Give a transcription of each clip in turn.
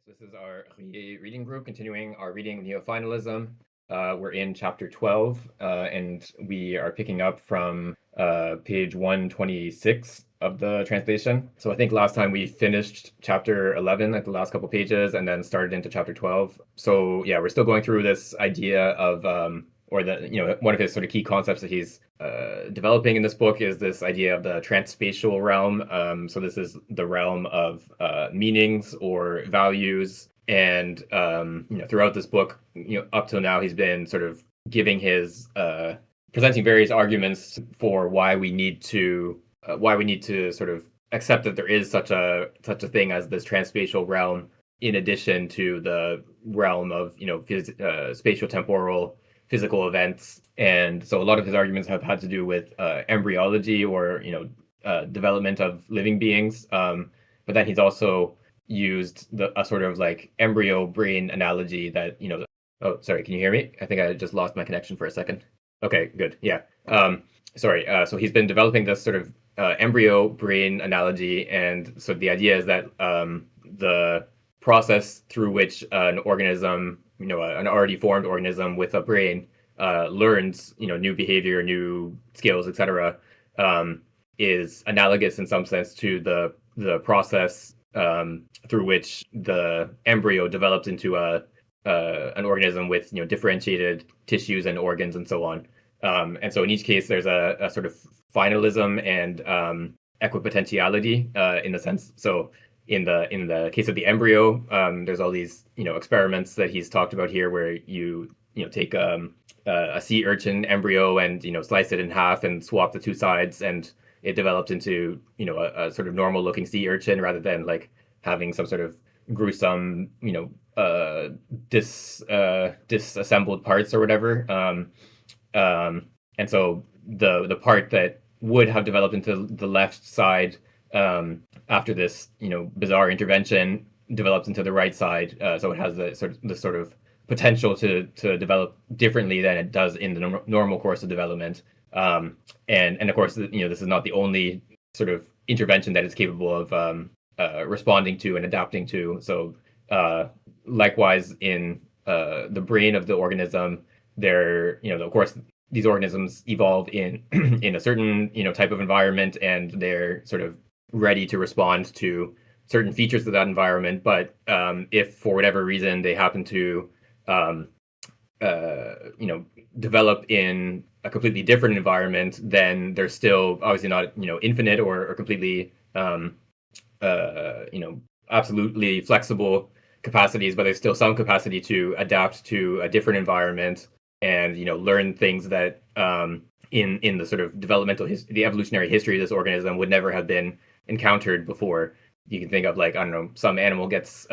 So this is our reading group, continuing our reading of Neofinalism. We're in chapter 12, and we are picking up from page 126 of the translation. So I think last time we finished chapter 11 at the last couple pages and then started into chapter 12. So yeah, we're still going through this idea of, one of his sort of key concepts that he's developing in this book is this idea of the transspatial realm. So this is the realm of meanings or values. And throughout this book, up till now, he's been sort of giving his presenting various arguments for why we need to sort of accept that there is such a thing as this transspatial realm, in addition to the realm of spatial temporal physical events. And so a lot of his arguments have had to do with embryology or development of living beings. But then he's also used a sort of like embryo brain analogy that oh, sorry, can you hear me? I think I just lost my connection for a second. Okay, good. Yeah. Sorry. So he's been developing this sort of embryo brain analogy, and so the idea is that the process through which an organism, an already formed organism with a brain, learns, new behavior, new skills, etc., is analogous in some sense to the process through which the embryo develops into an organism with differentiated tissues and organs and so on. And so in each case, there's a sort of finalism and equipotentiality in a sense. So in the case of the embryo, there's all these experiments that he's talked about here, where you take a sea urchin embryo and slice it in half and swap the two sides, and it develops into a sort of normal looking sea urchin, rather than like having some sort of gruesome disassembled parts or whatever. And so the part that would have developed into the left side after this bizarre intervention develops into the right side, so it has the sort of potential to develop differently than it does in the normal course of development. And of course, this is not the only sort of intervention that is capable of responding to and adapting to. So likewise, in the brain of the organism, there, of course, these organisms evolve in in a certain type of environment, and they're sort of ready to respond to certain features of that environment. But if for whatever reason they happen to develop in a completely different environment, then they're still obviously not infinite or completely absolutely flexible capacities, but there's still some capacity to adapt to a different environment and learn things that in the sort of the evolutionary history of this organism would never have been encountered before. You can think of, like, I don't know, some animal gets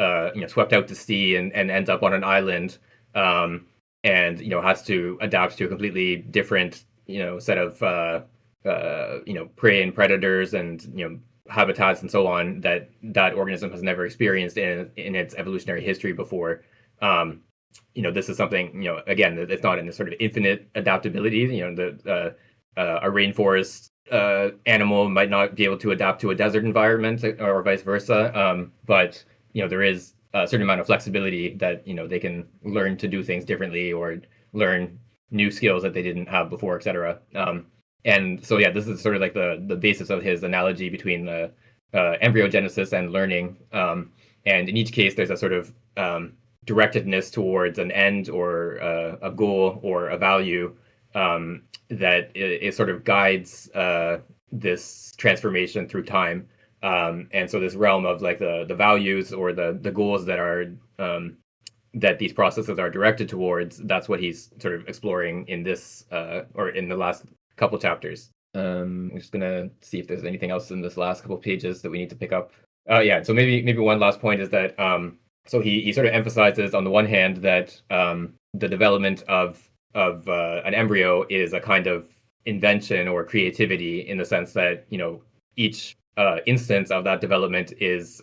swept out to sea and ends up on an island, and has to adapt to a completely different set of prey and predators and habitats and so on that organism has never experienced in its evolutionary history before. This is something, again, it's not in the sort of infinite adaptability. A rainforest animal might not be able to adapt to a desert environment, or vice versa. But there is a certain amount of flexibility that they can learn to do things differently or learn new skills that they didn't have before, etc. And so, yeah, this is sort of like the basis of his analogy between the embryogenesis and learning. And in each case, there's a sort of directedness towards an end or a goal or a value that it sort of guides this transformation through time. And so this realm of like the values or the goals that are that these processes are directed towards, that's what he's sort of exploring in this or in the last couple chapters. I'm just gonna see if there's anything else in this last couple pages that we need to pick up. Yeah, so maybe one last point is that so he sort of emphasizes, on the one hand, that the development of an embryo is a kind of invention or creativity, in the sense that each instance of that development is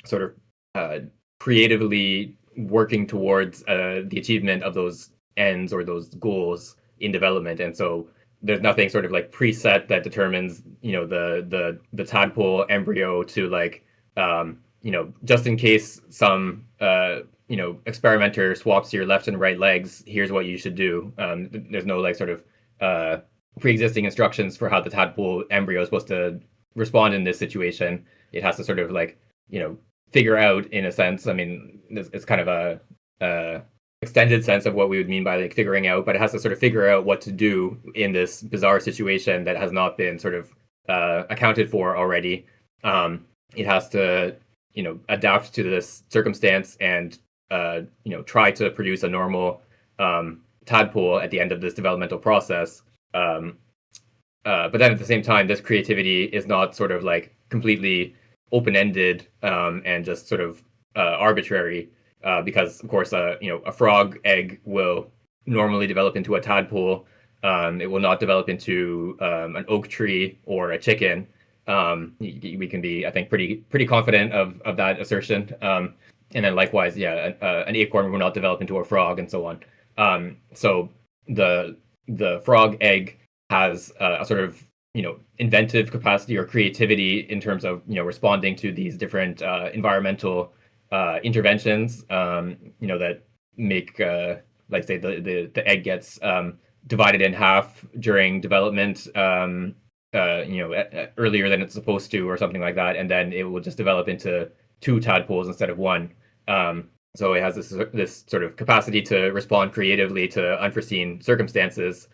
sort of creatively working towards the achievement of those ends or those goals in development. And so there's nothing sort of like preset that determines the tadpole embryo to like just in case some experimenter swaps your left and right legs, here's what you should do. There's no like sort of pre-existing instructions for how the tadpole embryo is supposed to respond in this situation. It has to sort of like figure out, in a sense. I mean, it's kind of a extended sense of what we would mean by like figuring out, but it has to sort of figure out what to do in this bizarre situation that has not been sort of accounted for already. It has to adapt to this circumstance and try to produce a normal tadpole at the end of this developmental process. But then at the same time, this creativity is not sort of like completely open-ended and just sort of arbitrary, because of course a frog egg will normally develop into a tadpole. It will not develop into an oak tree or a chicken. We can be, I think, pretty confident of that assertion. And then likewise, yeah, an acorn will not develop into a frog, and so on. So the frog egg has a sort of inventive capacity or creativity in terms of responding to these different environmental interventions that make like say the egg gets divided in half during development earlier than it's supposed to, or something like that, and then it will just develop into two tadpoles instead of one. So it has this sort of capacity to respond creatively to unforeseen circumstances,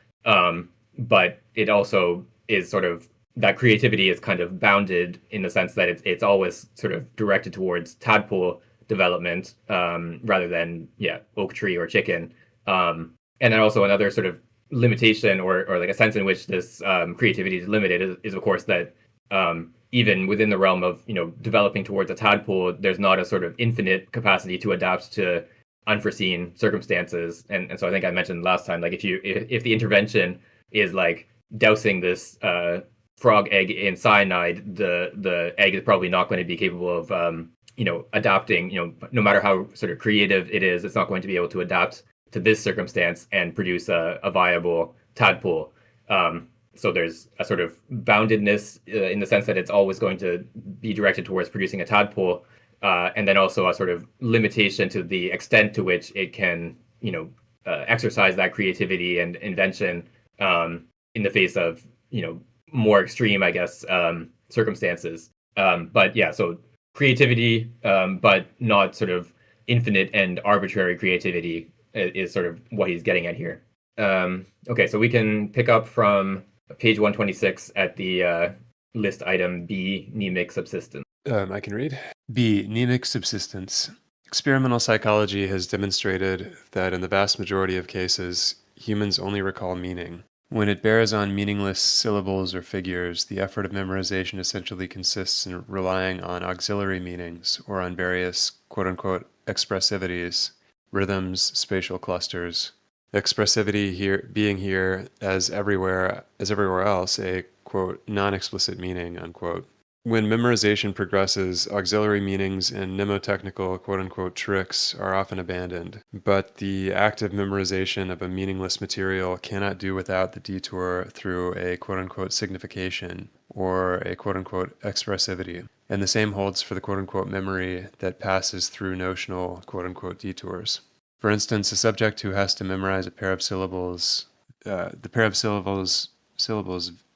but it also is sort of, that creativity is kind of bounded in the sense that it's always sort of directed towards tadpole development rather than oak tree or chicken. And then also another sort of limitation or like a sense in which this creativity is limited is of course that even within the realm of developing towards a tadpole, there's not a sort of infinite capacity to adapt to unforeseen circumstances. And so I think I mentioned last time, like if the intervention is like dousing this frog egg in cyanide, the egg is probably not going to be capable of adapting. No matter how sort of creative it is, it's not going to be able to adapt to this circumstance and produce a viable tadpole. So there's a sort of boundedness in the sense that it's always going to be directed towards producing a tadpole, and then also a sort of limitation to the extent to which it can, exercise that creativity and invention in the face of, more extreme, I guess, circumstances. But yeah, so creativity, but not sort of infinite and arbitrary creativity is sort of what he's getting at here. Okay, so we can pick up from page 126 at the list item B, mnemic subsistence. I can read. B, mnemic subsistence. Experimental psychology has demonstrated that in the vast majority of cases, humans only recall meaning. When it bears on meaningless syllables or figures, the effort of memorization essentially consists in relying on auxiliary meanings or on various quote-unquote expressivities, rhythms, spatial clusters. Expressivity here being here as everywhere else a quote non-explicit meaning unquote. When memorization progresses, auxiliary meanings and mnemotechnical quote-unquote tricks are often abandoned, but the active memorization of a meaningless material cannot do without the detour through a quote-unquote signification or a quote-unquote expressivity. And the same holds for the quote-unquote memory that passes through notional quote-unquote detours. For instance, a subject who has to memorize a pair of syllables, the pair of syllables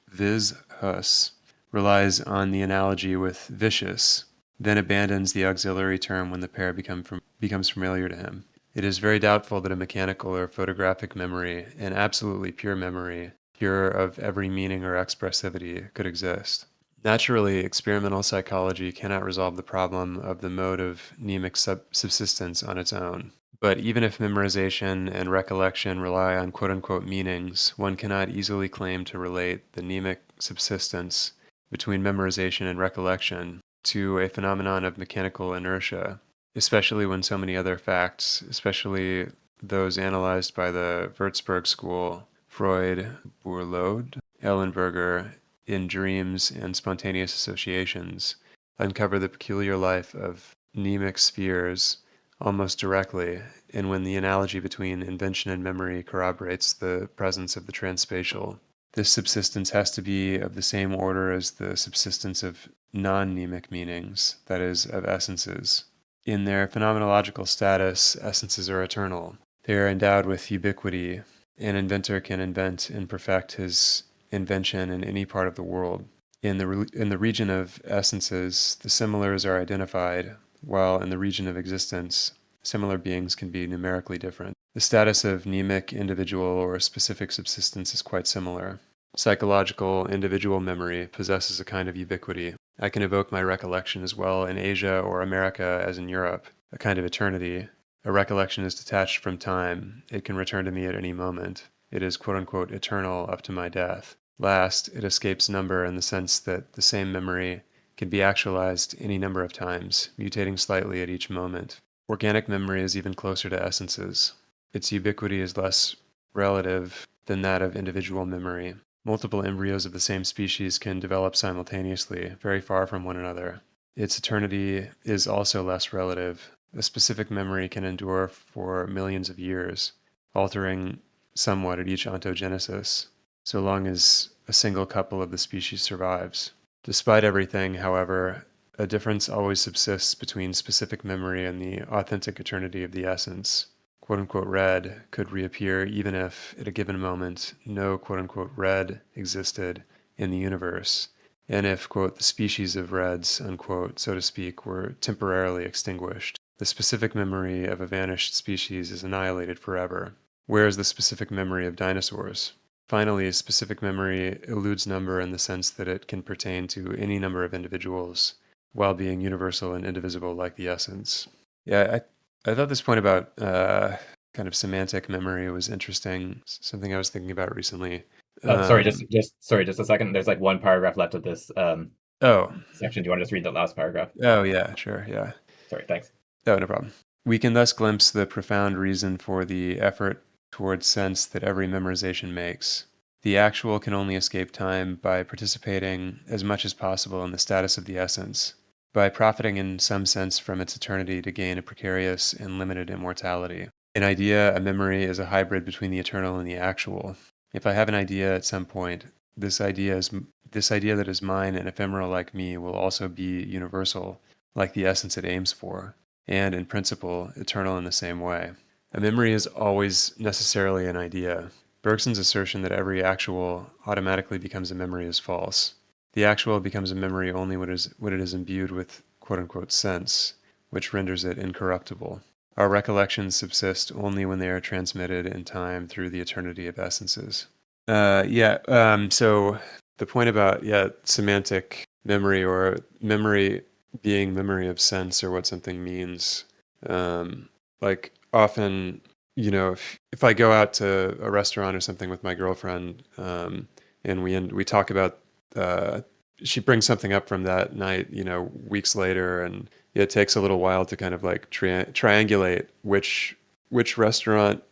vis, hus, relies on the analogy with vicious, then abandons the auxiliary term when the pair becomes familiar to him. It is very doubtful that a mechanical or photographic memory, an absolutely pure memory, pure of every meaning or expressivity, could exist. Naturally, experimental psychology cannot resolve the problem of the mode of mnemic subsistence on its own. But even if memorization and recollection rely on quote-unquote meanings, one cannot easily claim to relate the mnemic subsistence between memorization and recollection to a phenomenon of mechanical inertia, especially when so many other facts, especially those analyzed by the Würzburg school, Freud, Bourlaud, Ellenberger, in dreams and spontaneous associations, uncover the peculiar life of mnemic spheres almost directly, and when the analogy between invention and memory corroborates the presence of the transspatial. This subsistence has to be of the same order as the subsistence of non-mnemic meanings, that is, of essences. In their phenomenological status, essences are eternal. They are endowed with ubiquity. An inventor can invent and perfect his invention in any part of the world. In the region of essences, the similars are identified, while in the region of existence, similar beings can be numerically different. The status of mnemic, individual, or specific subsistence is quite similar. Psychological, individual memory possesses a kind of ubiquity. I can evoke my recollection as well in Asia or America as in Europe, a kind of eternity. A recollection is detached from time. It can return to me at any moment. It is quote unquote eternal up to my death. Last, it escapes number in the sense that the same memory can be actualized any number of times, mutating slightly at each moment. Organic memory is even closer to essences. Its ubiquity is less relative than that of individual memory. Multiple embryos of the same species can develop simultaneously, very far from one another. Its eternity is also less relative. A specific memory can endure for millions of years, altering somewhat at each ontogenesis, so long as a single couple of the species survives. Despite everything, however, a difference always subsists between specific memory and the authentic eternity of the essence. Quote unquote red could reappear even if, at a given moment, no quote unquote red existed in the universe, and if, quote, the species of reds, unquote, so to speak, were temporarily extinguished. The specific memory of a vanished species is annihilated forever. Where is the specific memory of dinosaurs? Finally, specific memory eludes number in the sense that it can pertain to any number of individuals, while being universal and indivisible like the essence. Yeah, I thought this point about kind of semantic memory was interesting. Something I was thinking about recently. Sorry, Um, just a second. There's like one paragraph left of this oh, section. Do you want to just read the last paragraph? oh yeah, sure, yeah. Sorry, thanks. Oh, no problem. We can thus glimpse the profound reason for the effort towards sense that every memorization makes. The actual can only escape time by participating as much as possible in the status of the essence, by profiting in some sense from its eternity to gain a precarious and limited immortality. An idea, a memory, is a hybrid between the eternal and the actual. If I have an idea at some point, this idea is this idea that is mine and ephemeral like me will also be universal, like the essence it aims for, and in principle, eternal in the same way. A memory is always necessarily an idea. Bergson's assertion that every actual automatically becomes a memory is false. The actual becomes a memory only when it is imbued with quote unquote sense, which renders it incorruptible. Our recollections subsist only when they are transmitted in time through the eternity of essences. So the point about, semantic memory or memory being memory of sense or what something means. Um, like often, if I go out to a restaurant or something with my girlfriend, and we talk about, uh, she brings something up from that night, weeks later, and it takes a little while to kind of like triangulate which restaurant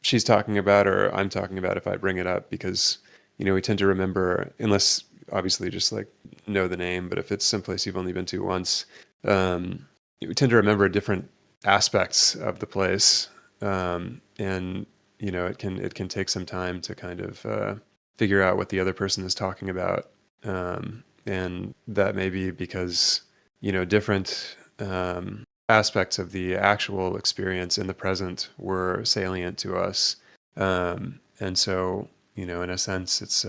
she's talking about or I'm talking about if I bring it up because we tend to remember, unless obviously just like know the name, but if it's someplace you've only been to once, we tend to remember different aspects of the place, and it can take some time to kind of figure out what the other person is talking about, and that may be because different aspects of the actual experience in the present were salient to us, and so in a sense, it's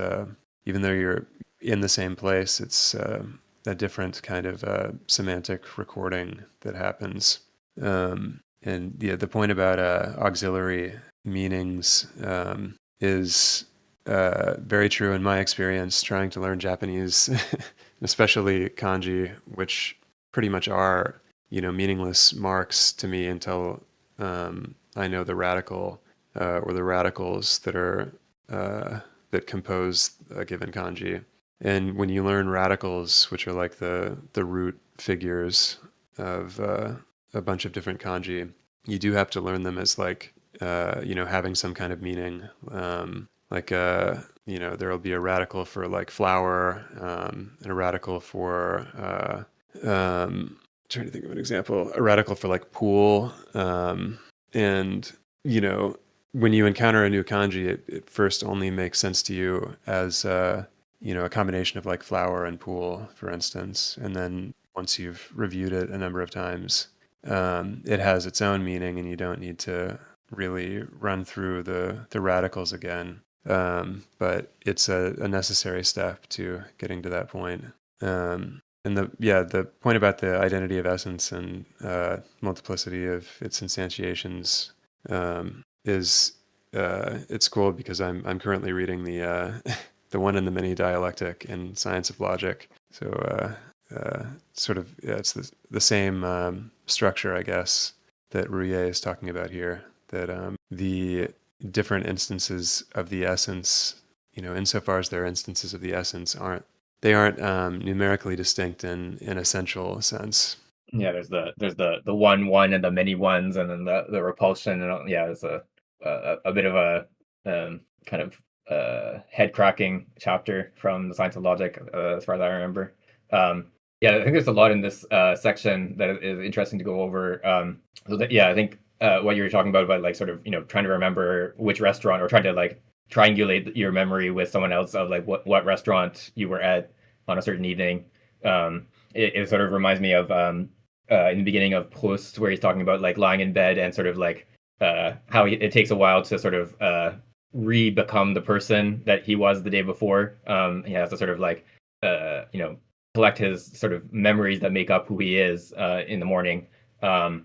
even though you're in the same place, it's a different kind of semantic recording that happens. And yeah, the point about auxiliary meanings is very true in my experience trying to learn Japanese, especially kanji, which pretty much are, meaningless marks to me until I know the radical or the radicals that compose a given kanji. And when you learn radicals, which are like the root figures of a bunch of different kanji, you do have to learn them as like having some kind of meaning. There will be a radical for like flower, and a radical for trying to think of an example, a radical for like pool, and you know when you encounter a new kanji, it first only makes sense to you as a combination of like flower and pool, for instance. And then once you've reviewed it a number of times, it has its own meaning, and you don't need to really run through the radicals again. But it's a necessary step to getting to that point. And the point about the identity of essence and multiplicity of its instantiations is it's cool because I'm currently reading the the one and the many dialectic in Science of Logic. So sort of it's the same structure, I guess, that Ruyer is talking about here. That the different instances of the essence, insofar as they're instances of the essence, aren't numerically distinct in an essential sense. Yeah, there's the one and the many ones, and then the repulsion, and yeah, it's a bit of a kind of head cracking chapter from the Science of Logic, as far as I remember. Yeah, I think there's a lot in this section that is interesting to go over. Yeah, I think what you were talking about like sort of trying to remember which restaurant, or trying to like triangulate your memory with someone else of like what restaurant you were at on a certain evening. It sort of reminds me of in the beginning of Proust, where he's talking about like lying in bed and sort of like how it takes a while to sort of re-become the person that he was the day before. He has to sort of like collect his sort of memories that make up who he is in the morning. And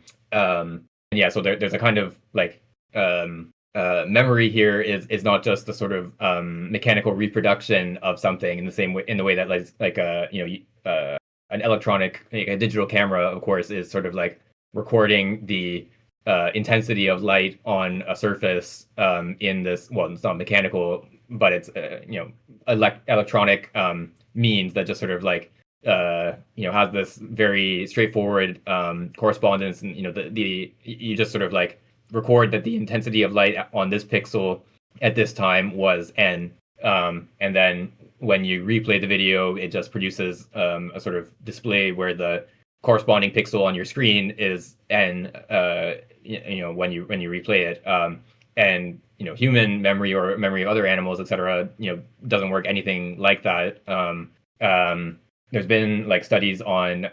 yeah, so there's a kind of like memory here is not just a sort of mechanical reproduction of something in the same way, in the way that like an electronic, like a digital camera, of course, is sort of like recording the intensity of light on a surface in this. Well, it's not mechanical, but it's electronic means that just sort of like has this very straightforward correspondence, and the you just sort of like record that the intensity of light on this pixel at this time was n, and then when you replay the video, it just produces a sort of display where the corresponding pixel on your screen is n. When you replay it, and human memory or memory of other animals, etc. Doesn't work anything like that. There's been like studies on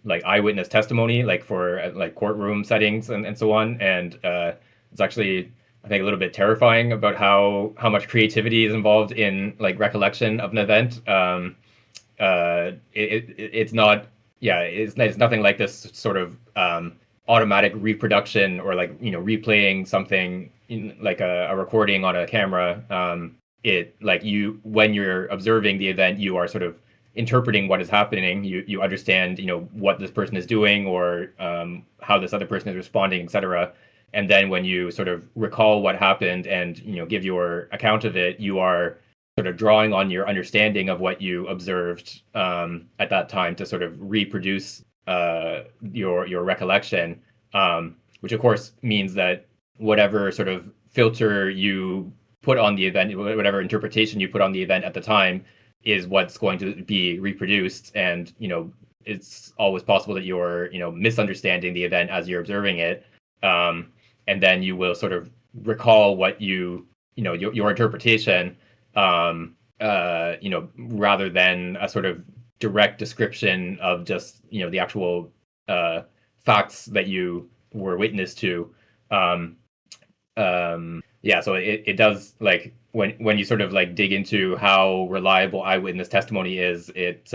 like eyewitness testimony, like for like courtroom settings and so on, and it's actually, I think, a little bit terrifying about how much creativity is involved in like recollection of an event. It's not, yeah, it's nothing like this sort of automatic reproduction, or like replaying something in, like a recording on a camera. It like when you're observing the event, you are sort of interpreting what is happening. You understand what this person is doing, or how this other person is responding, etc. And then when you sort of recall what happened and give your account of it, you are sort of drawing on your understanding of what you observed at that time to sort of reproduce your recollection, which of course means that whatever sort of filter you put on the event, whatever interpretation you put on the event at the time, is what's going to be reproduced. And it's always possible that you're misunderstanding the event as you're observing it, and then you will sort of recall what your interpretation, rather than a sort of direct description of just the actual facts that you were witness to. Yeah, so it does, like, when you sort of like dig into how reliable eyewitness testimony is, it's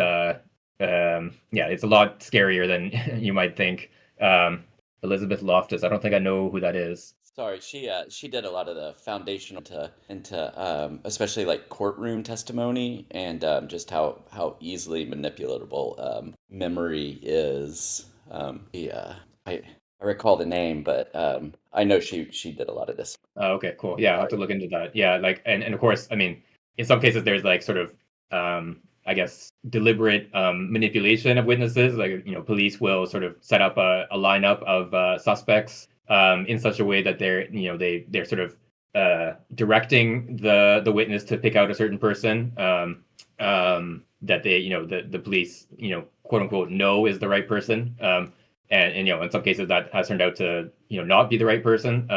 it's a lot scarier than you might think. Elizabeth Loftus, I don't think I know who that is. Sorry, she did a lot of the foundational into especially like courtroom testimony, and just how easily manipulatable memory is. Yeah, I recall the name, but I know she did a lot of this. Oh, okay, cool. Yeah, I'll have to look into that. Yeah, like, and of course, I mean, in some cases there's like sort of I guess deliberate manipulation of witnesses. Like, police will sort of set up a lineup of suspects in such a way that they're sort of directing the witness to pick out a certain person, that the police quote unquote know is the right person. And in some cases that has turned out to not be the right person.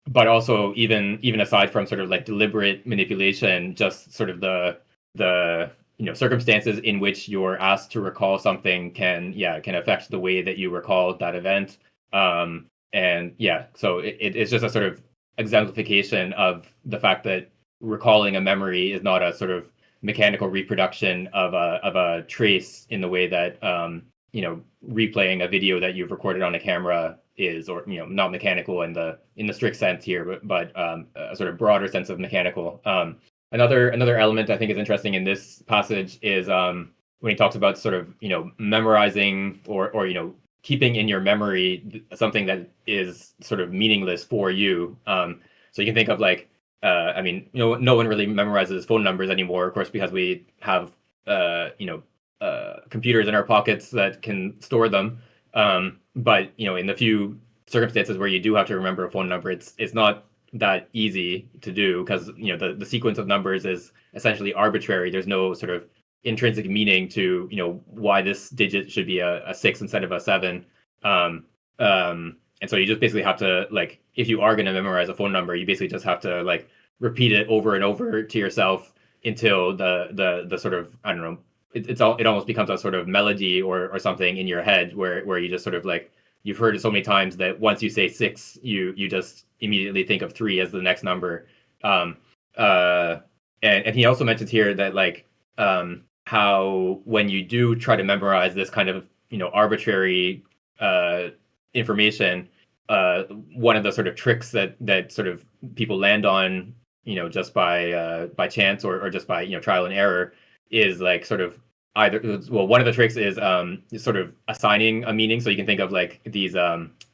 but also even aside from sort of like deliberate manipulation, just sort of the circumstances in which you're asked to recall something can affect the way that you recall that event. And yeah, so it's just a sort of exemplification of the fact that recalling a memory is not a sort of mechanical reproduction of a trace in the way that replaying a video that you've recorded on a camera is, or not mechanical in the strict sense here, but a sort of broader sense of mechanical. Another element I think is interesting in this passage is when he talks about sort of memorizing or keeping in your memory something that is sort of meaningless for you. So you can think of like I mean, no one really memorizes phone numbers anymore, of course, because we have computers in our pockets that can store them. But in the few circumstances where you do have to remember a phone number, it's not that easy to do because the sequence of numbers is essentially arbitrary. There's no sort of intrinsic meaning to why this digit should be a 6 instead of a 7. And so you just basically have to, like, if you are going to memorize a phone number, you basically just have to like repeat it over and over to yourself until the sort of, I don't know, it almost becomes a sort of melody or something in your head where you just sort of like, you've heard it so many times that once you say 6, you just immediately think of 3 as the next number. And he also mentions here that like how when you do try to memorize this kind of arbitrary information, one of the sort of tricks that sort of people land on just by chance or just by trial and error is like sort of either, well, one of the tricks is sort of assigning a meaning. So you can think of like these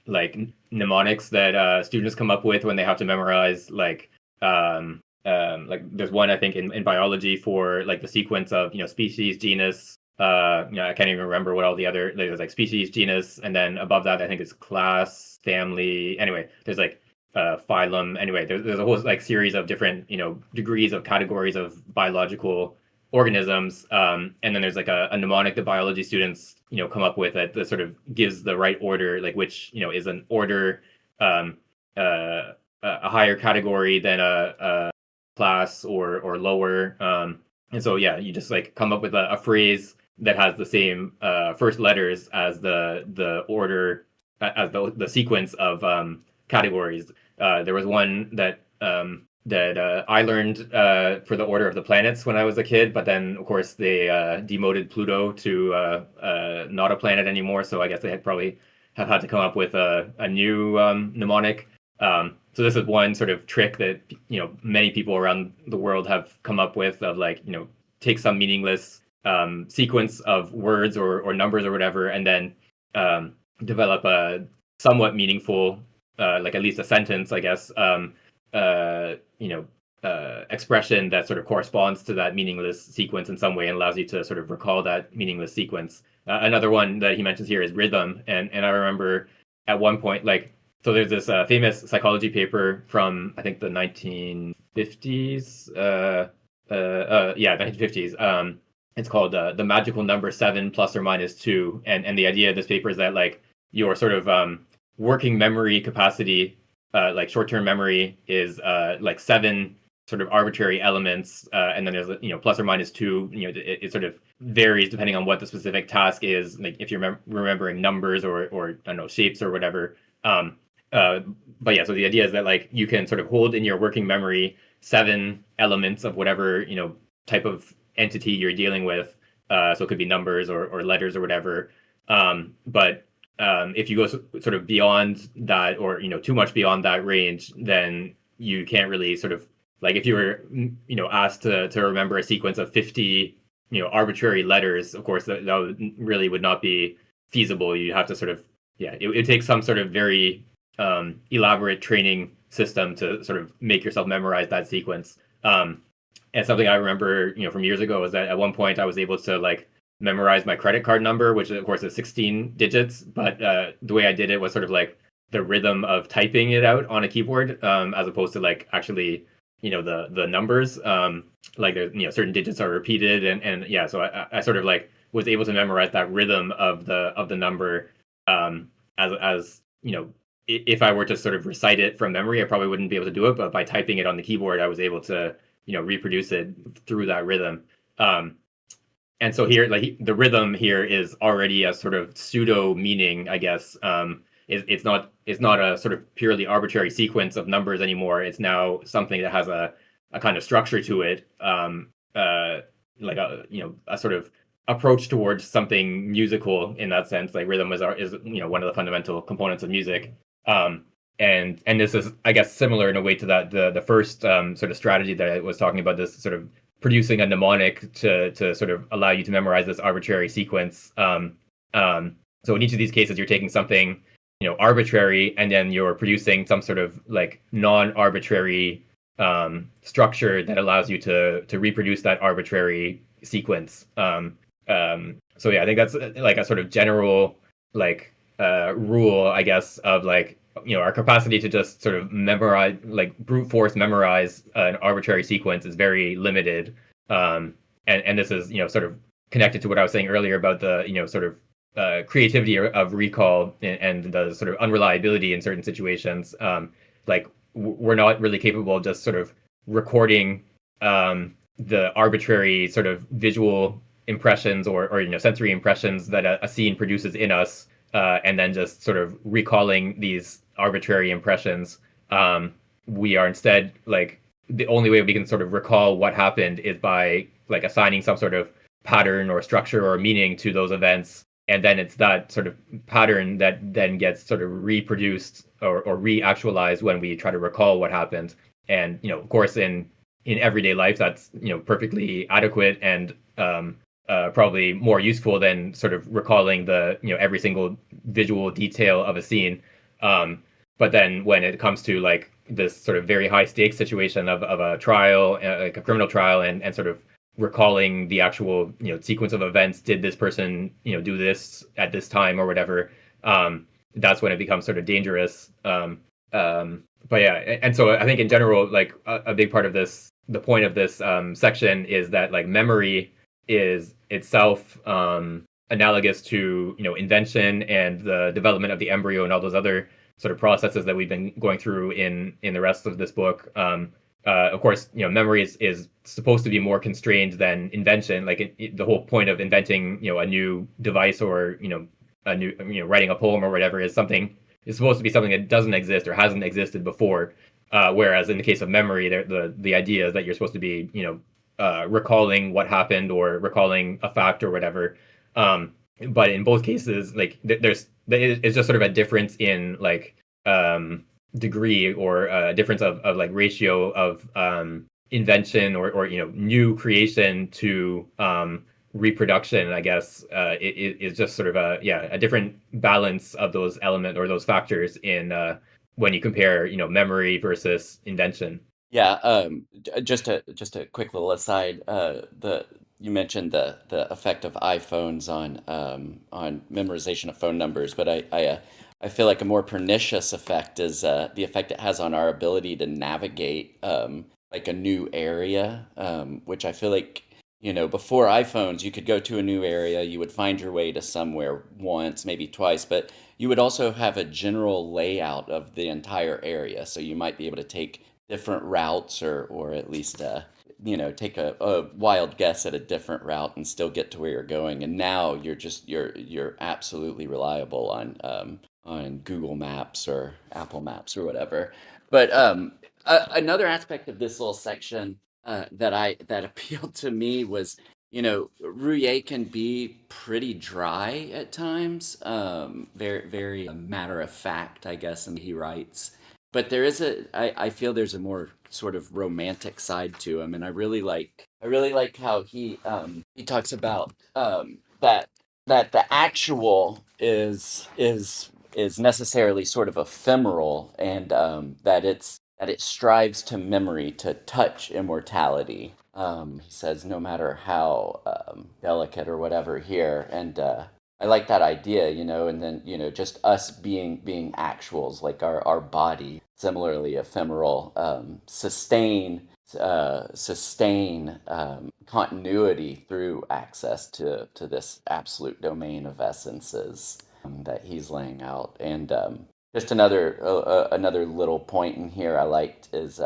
like mnemonics that students come up with when they have to memorize like there's one I think in biology for like the sequence of species, genus, I can't even remember what all the other, there's like species, genus, and then above that I think it's class, family. Anyway, there's like phylum. Anyway, there's a whole like series of different degrees of categories of biological organisms, and then there's like a mnemonic that biology students come up with that sort of gives the right order, like which is an order, a higher category than a class or lower. And so yeah, you just like come up with a phrase that has the same first letters as the order, as the sequence of categories. There was one that I learned for the order of the planets when I was a kid, but then of course they demoted Pluto to not a planet anymore. So I guess they had probably have had to come up with a new mnemonic. So this is one sort of trick that many people around the world have come up with, of like take some meaningless sequence of words or numbers or whatever, and then develop a somewhat meaningful, like at least a sentence, I guess, expression that sort of corresponds to that meaningless sequence in some way and allows you to sort of recall that meaningless sequence. Another one that he mentions here is rhythm, and I remember at one point, like, so there's this famous psychology paper from I think the 1950s. 1950s. It's called the magical number 7 plus or minus 2, and the idea of this paper is that like your sort of working memory capacity, like short-term memory, is like 7 sort of arbitrary elements, and then there's plus or minus 2. It sort of varies depending on what the specific task is. Like if you're remembering numbers or I don't know, shapes or whatever. But yeah, so the idea is that like you can sort of hold in your working memory 7 elements of whatever type of entity you're dealing with. So it could be numbers or letters or whatever. But if you go sort of beyond that, or too much beyond that range, then you can't really sort of, like, if you were asked to remember a sequence of 50 arbitrary letters, of course that really would not be feasible. You have to sort of, yeah, it takes some sort of very elaborate training system to sort of make yourself memorize that sequence. And something I remember, from years ago, is that at one point I was able to like memorize my credit card number, which of course is 16 digits. But the way I did it was sort of like the rhythm of typing it out on a keyboard, as opposed to like actually, the numbers. Like there's, certain digits are repeated, and yeah, so I sort of like was able to memorize that rhythm of the number, as if I were to sort of recite it from memory, I probably wouldn't be able to do it. But by typing it on the keyboard, I was able to, reproduce it through that rhythm. Um, and so here, like the rhythm here is already a sort of pseudo meaning, I guess. It's not a sort of purely arbitrary sequence of numbers anymore. It's now something that has a kind of structure to it, like a sort of approach towards something musical in that sense. Like rhythm is one of the fundamental components of music. Um, and this is, I guess, similar in a way to that the first sort of strategy that I was talking about, this sort of producing a mnemonic to sort of allow you to memorize this arbitrary sequence. So in each of these cases, you're taking something, arbitrary, and then you're producing some sort of like non-arbitrary structure that allows you to reproduce that arbitrary sequence. So yeah, I think that's like a sort of general like rule, I guess, of like our capacity to just sort of memorize, like brute force memorize an arbitrary sequence is very limited. And this is sort of connected to what I was saying earlier about the sort of creativity of recall and the sort of unreliability in certain situations. Like we're not really capable of just sort of recording the arbitrary sort of visual impressions or sensory impressions that a scene produces in us, and then just sort of recalling these arbitrary impressions. We are instead like the only way we can sort of recall what happened is by like assigning some sort of pattern or structure or meaning to those events, and then it's that sort of pattern that then gets sort of reproduced or re-actualized when we try to recall what happened. And of course, in everyday life, that's perfectly adequate and probably more useful than sort of recalling the every single visual detail of a scene. But then when it comes to like this sort of very high stakes situation of a trial, like a criminal trial, and sort of recalling the actual sequence of events, did this person do this at this time or whatever, that's when it becomes sort of dangerous. But yeah, and so I think in general, like a big part of this, the point of this section is that like memory is itself analogous to invention and the development of the embryo and all those other sort of processes that we've been going through in the rest of this book. Of course, memory is supposed to be more constrained than invention. Like the whole point of inventing a new device or a new writing a poem or whatever is supposed to be something that doesn't exist or hasn't existed before. Whereas in the case of memory, the idea is that you're supposed to be recalling what happened or recalling a fact or whatever. But in both cases, like it's just sort of a difference in like degree or a difference of like ratio of invention or new creation to reproduction. I guess it is just sort of a different balance of those element or those factors in when you compare memory versus invention. Yeah, just a quick little aside. The You mentioned the effect of iPhones on memorization of phone numbers, but I feel like a more pernicious effect is the effect it has on our ability to navigate like a new area, which I feel like before iPhones you could go to a new area, you would find your way to somewhere once, maybe twice, but you would also have a general layout of the entire area, so you might be able to take different routes or at least take a wild guess at a different route and still get to where you're going. And now you're absolutely reliable on Google Maps or Apple Maps or whatever. But another aspect of this little section that appealed to me was, Ruyer can be pretty dry at times, very very matter of fact, I guess, and he writes. But I feel there's a more sort of romantic side to him, and I really like how he talks about that the actual is necessarily sort of ephemeral, and that it strives to memory, to touch immortality. He says no matter how delicate or whatever here, and I like that idea, and then just us being actuals, like our body, similarly ephemeral, sustain continuity through access to this absolute domain of essences that he's laying out. And Just another little point in here I liked is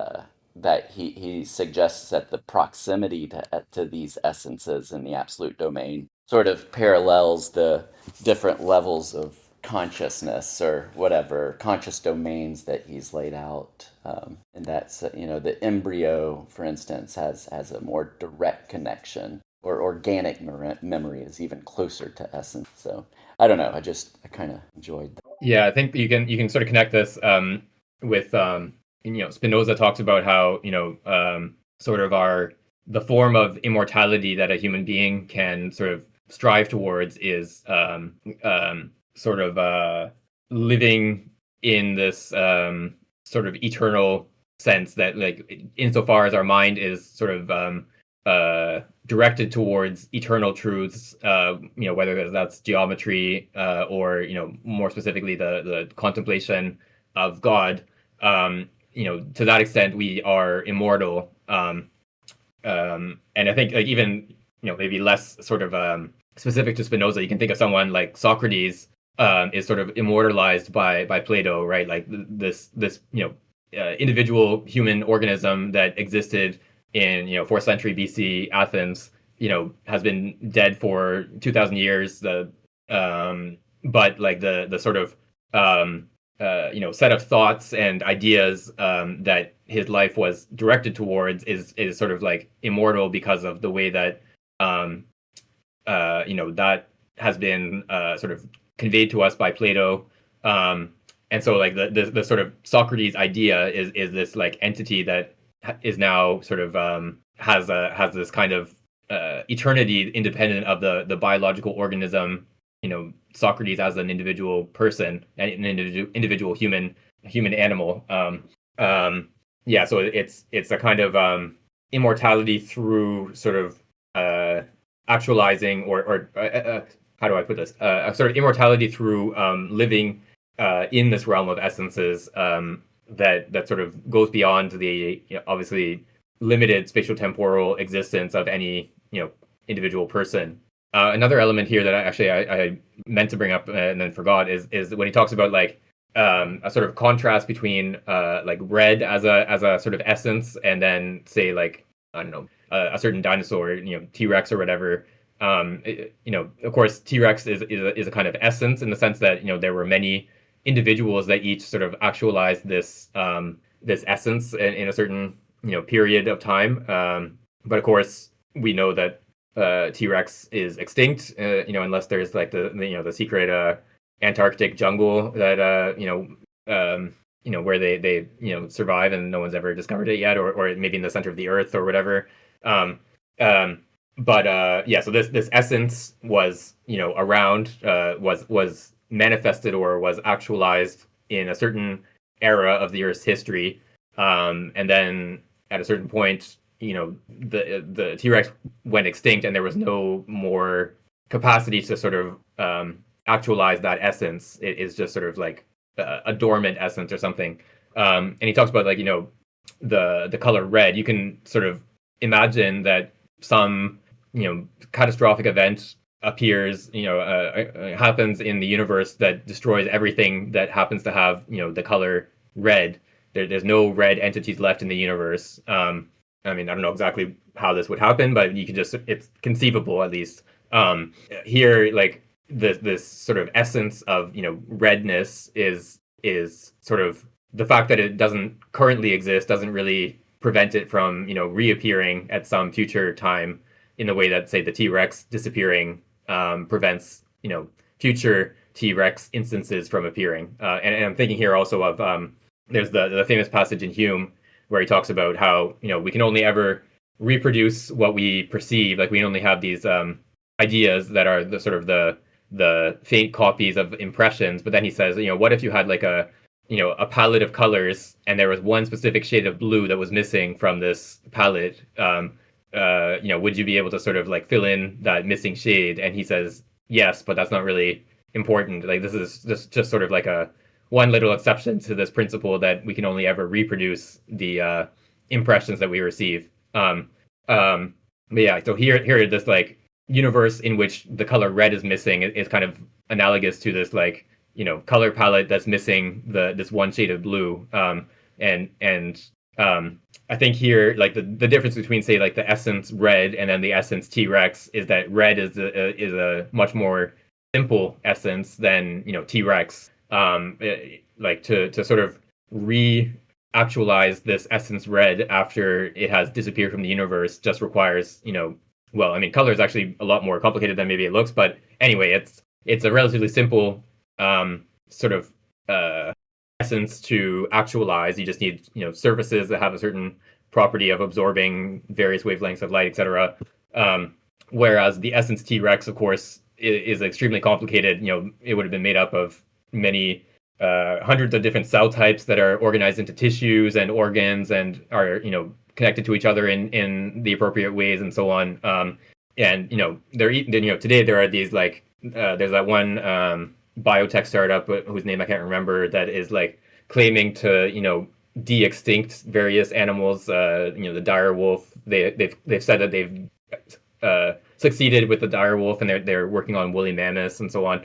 that he suggests that the proximity to these essences in the absolute domain sort of parallels the different levels of consciousness or whatever conscious domains that he's laid out, and that's the embryo, for instance, has a more direct connection, or organic memory is even closer to essence. So I don't know. I kind of enjoyed that. Yeah, I think you can sort of connect this with Spinoza talks about how sort of the form of immortality that a human being can sort of strive towards is sort of living in this sort of eternal sense that, like, insofar as our mind is sort of directed towards eternal truths, whether that's geometry, or more specifically the contemplation of God. To that extent, we are immortal. And I think, like, even maybe less sort of specific to Spinoza, you can think of someone like Socrates, is sort of immortalized by Plato, right? Like this individual human organism that existed in 4th century BC Athens, has been dead for 2,000 years. But like the sort of set of thoughts and ideas that his life was directed towards is sort of like immortal because of the way that that has been sort of conveyed to us by Plato. And so, like, the sort of Socrates idea is this like entity that is now sort of has this kind of eternity independent of the biological organism. Socrates as an individual person, an individual human animal. Yeah, so it's a kind of immortality through sort of actualizing, or how do I put this? A sort of immortality through living in this realm of essences, that sort of goes beyond the obviously limited spatial-temporal existence of any individual person. Another element here that I meant to bring up and then forgot is when he talks about, like, a sort of contrast between like red as a sort of essence, and then, say, like, I don't know, a certain dinosaur, T-Rex or whatever. Of course, T-Rex is a kind of essence in the sense that there were many individuals that each sort of actualized this essence in a certain period of time. But of course, we know that T-Rex is extinct, unless there's like the secret Antarctic jungle that where they survive and no one's ever discovered it yet, or maybe in the center of the earth or whatever. But yeah, so this essence was around, was manifested or was actualized in a certain era of the Earth's history, and then at a certain point, the T-Rex went extinct, and there was no more capacity to sort of actualize that essence. It is just sort of like a dormant essence or something. And he talks about, like, the color red. You can sort of imagine that some catastrophic event appears, happens in the universe that destroys everything that happens to have the color red. There's no red entities left in the universe. I mean, I don't know exactly how this would happen, but you could it's conceivable, at least. Here, like, this sort of essence of redness is sort of the fact that it doesn't currently exist doesn't really prevent it from reappearing at some future time, in the way that, say, the T-Rex disappearing prevents future T-Rex instances from appearing. And I'm thinking here also of there's the famous passage in Hume where he talks about how we can only ever reproduce what we perceive. Like, we only have these ideas that are the sort of the faint copies of impressions. But then he says, what if you had like a palette of colors, and there was one specific shade of blue that was missing from this palette? Would you be able to sort of like fill in that missing shade? And he says, yes, but that's not really important. Like, this is just sort of like a one little exception to this principle that we can only ever reproduce the impressions that we receive. But yeah, so here this like universe in which the color red is missing is kind of analogous to this like color palette that's missing this one shade of blue. And I think here, like the difference between, say, like the essence red and then the essence T-Rex is that red is a much more simple essence than T-Rex. Like to sort of re-actualize this essence red after it has disappeared from the universe just requires, well, I mean, color is actually a lot more complicated than maybe it looks, but anyway, it's a relatively simple sort of essence to actualize. You just need surfaces that have a certain property of absorbing various wavelengths of light, etc. Whereas the essence T-Rex, of course, is extremely complicated. It would have been made up of many hundreds of different cell types that are organized into tissues and organs and are connected to each other in the appropriate ways and so on. And today there are these like there's that one biotech startup whose name I can't remember that is like claiming to de-extinct various animals. The dire wolf. They've said that they've succeeded with the dire wolf, and they're working on woolly mammoths and so on.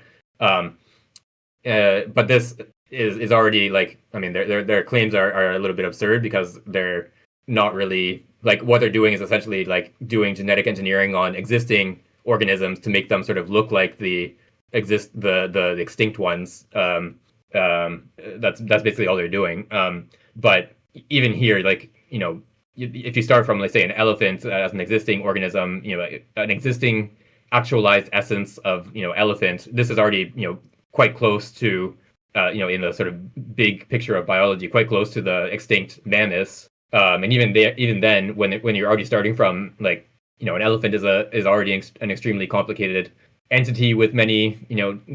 But this is already like, I mean, their claims are a little bit absurd because they're not really like, what they're doing is essentially like doing genetic engineering on existing organisms to make them sort of look like the extinct ones. That's basically all they're doing. But even here, like, if you start from, let's say, an elephant as an existing organism, an existing actualized essence of elephant, this is already quite close to in the sort of big picture of biology, quite close to the extinct mammoths. And even then, when you're already starting from like an elephant is already an extremely complicated entity with many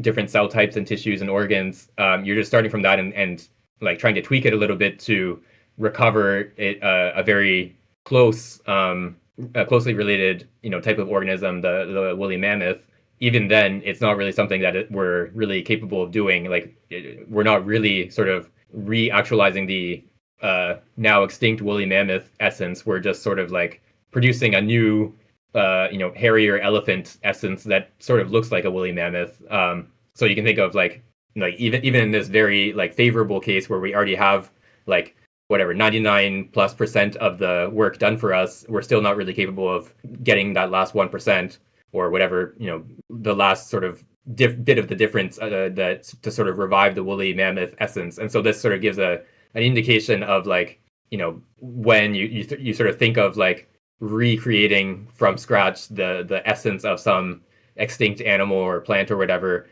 different cell types and tissues and organs. You're just starting from that and like trying to tweak it a little bit to recover a very closely related type of organism, the woolly mammoth. Even then, it's not really something that we're really capable of doing. Like, we're not really sort of re-actualizing the now extinct woolly mammoth essence. We're just sort of like producing a new hairier elephant essence that sort of looks like a woolly mammoth. So you can think of like even in this very like favorable case where we already have like whatever 99+% of the work done for us, we're still not really capable of getting that last 1% or whatever, the last sort of bit of the difference that to sort of revive the woolly mammoth essence. And so this sort of gives an indication of like, when you sort of think of like recreating from scratch the essence of some extinct animal or plant or whatever,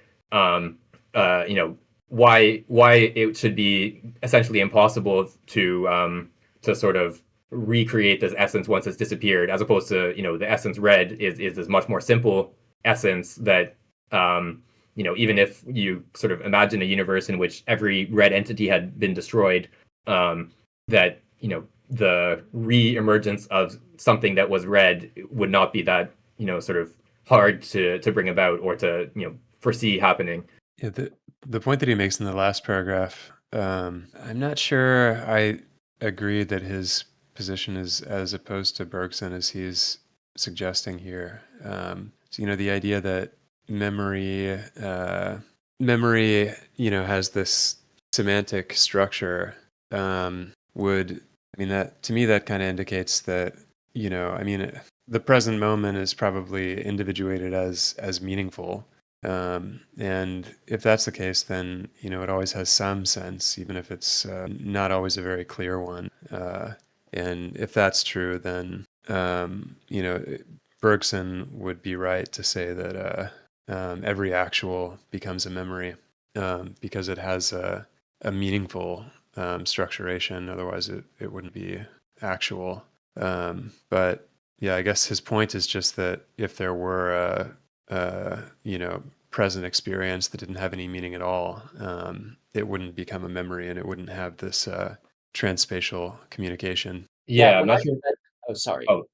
why it should be essentially impossible to sort of recreate this essence once it's disappeared, as opposed to the essence red is this much more simple essence that even if you sort of imagine a universe in which every red entity had been destroyed, that the re-emergence of something that was red would not be that sort of hard to bring about or to foresee happening. Yeah, the point that he makes in the last paragraph, I'm not sure I agree that his position is as opposed to Bergson as he's suggesting here. So the idea that memory has this semantic structure that to me that kind of indicates that the present moment is probably individuated as meaningful. And if that's the case, then it always has some sense, even if it's not always a very clear one. And if that's true, then Bergson would be right to say that every actual becomes a memory because it has a meaningful structuration. Otherwise, it wouldn't be actual. But yeah, I guess his point is just that if there were a present experience that didn't have any meaning at all, it wouldn't become a memory and it wouldn't have this transspatial communication. Yeah, I'm when not sure. oh, sorry. Oh,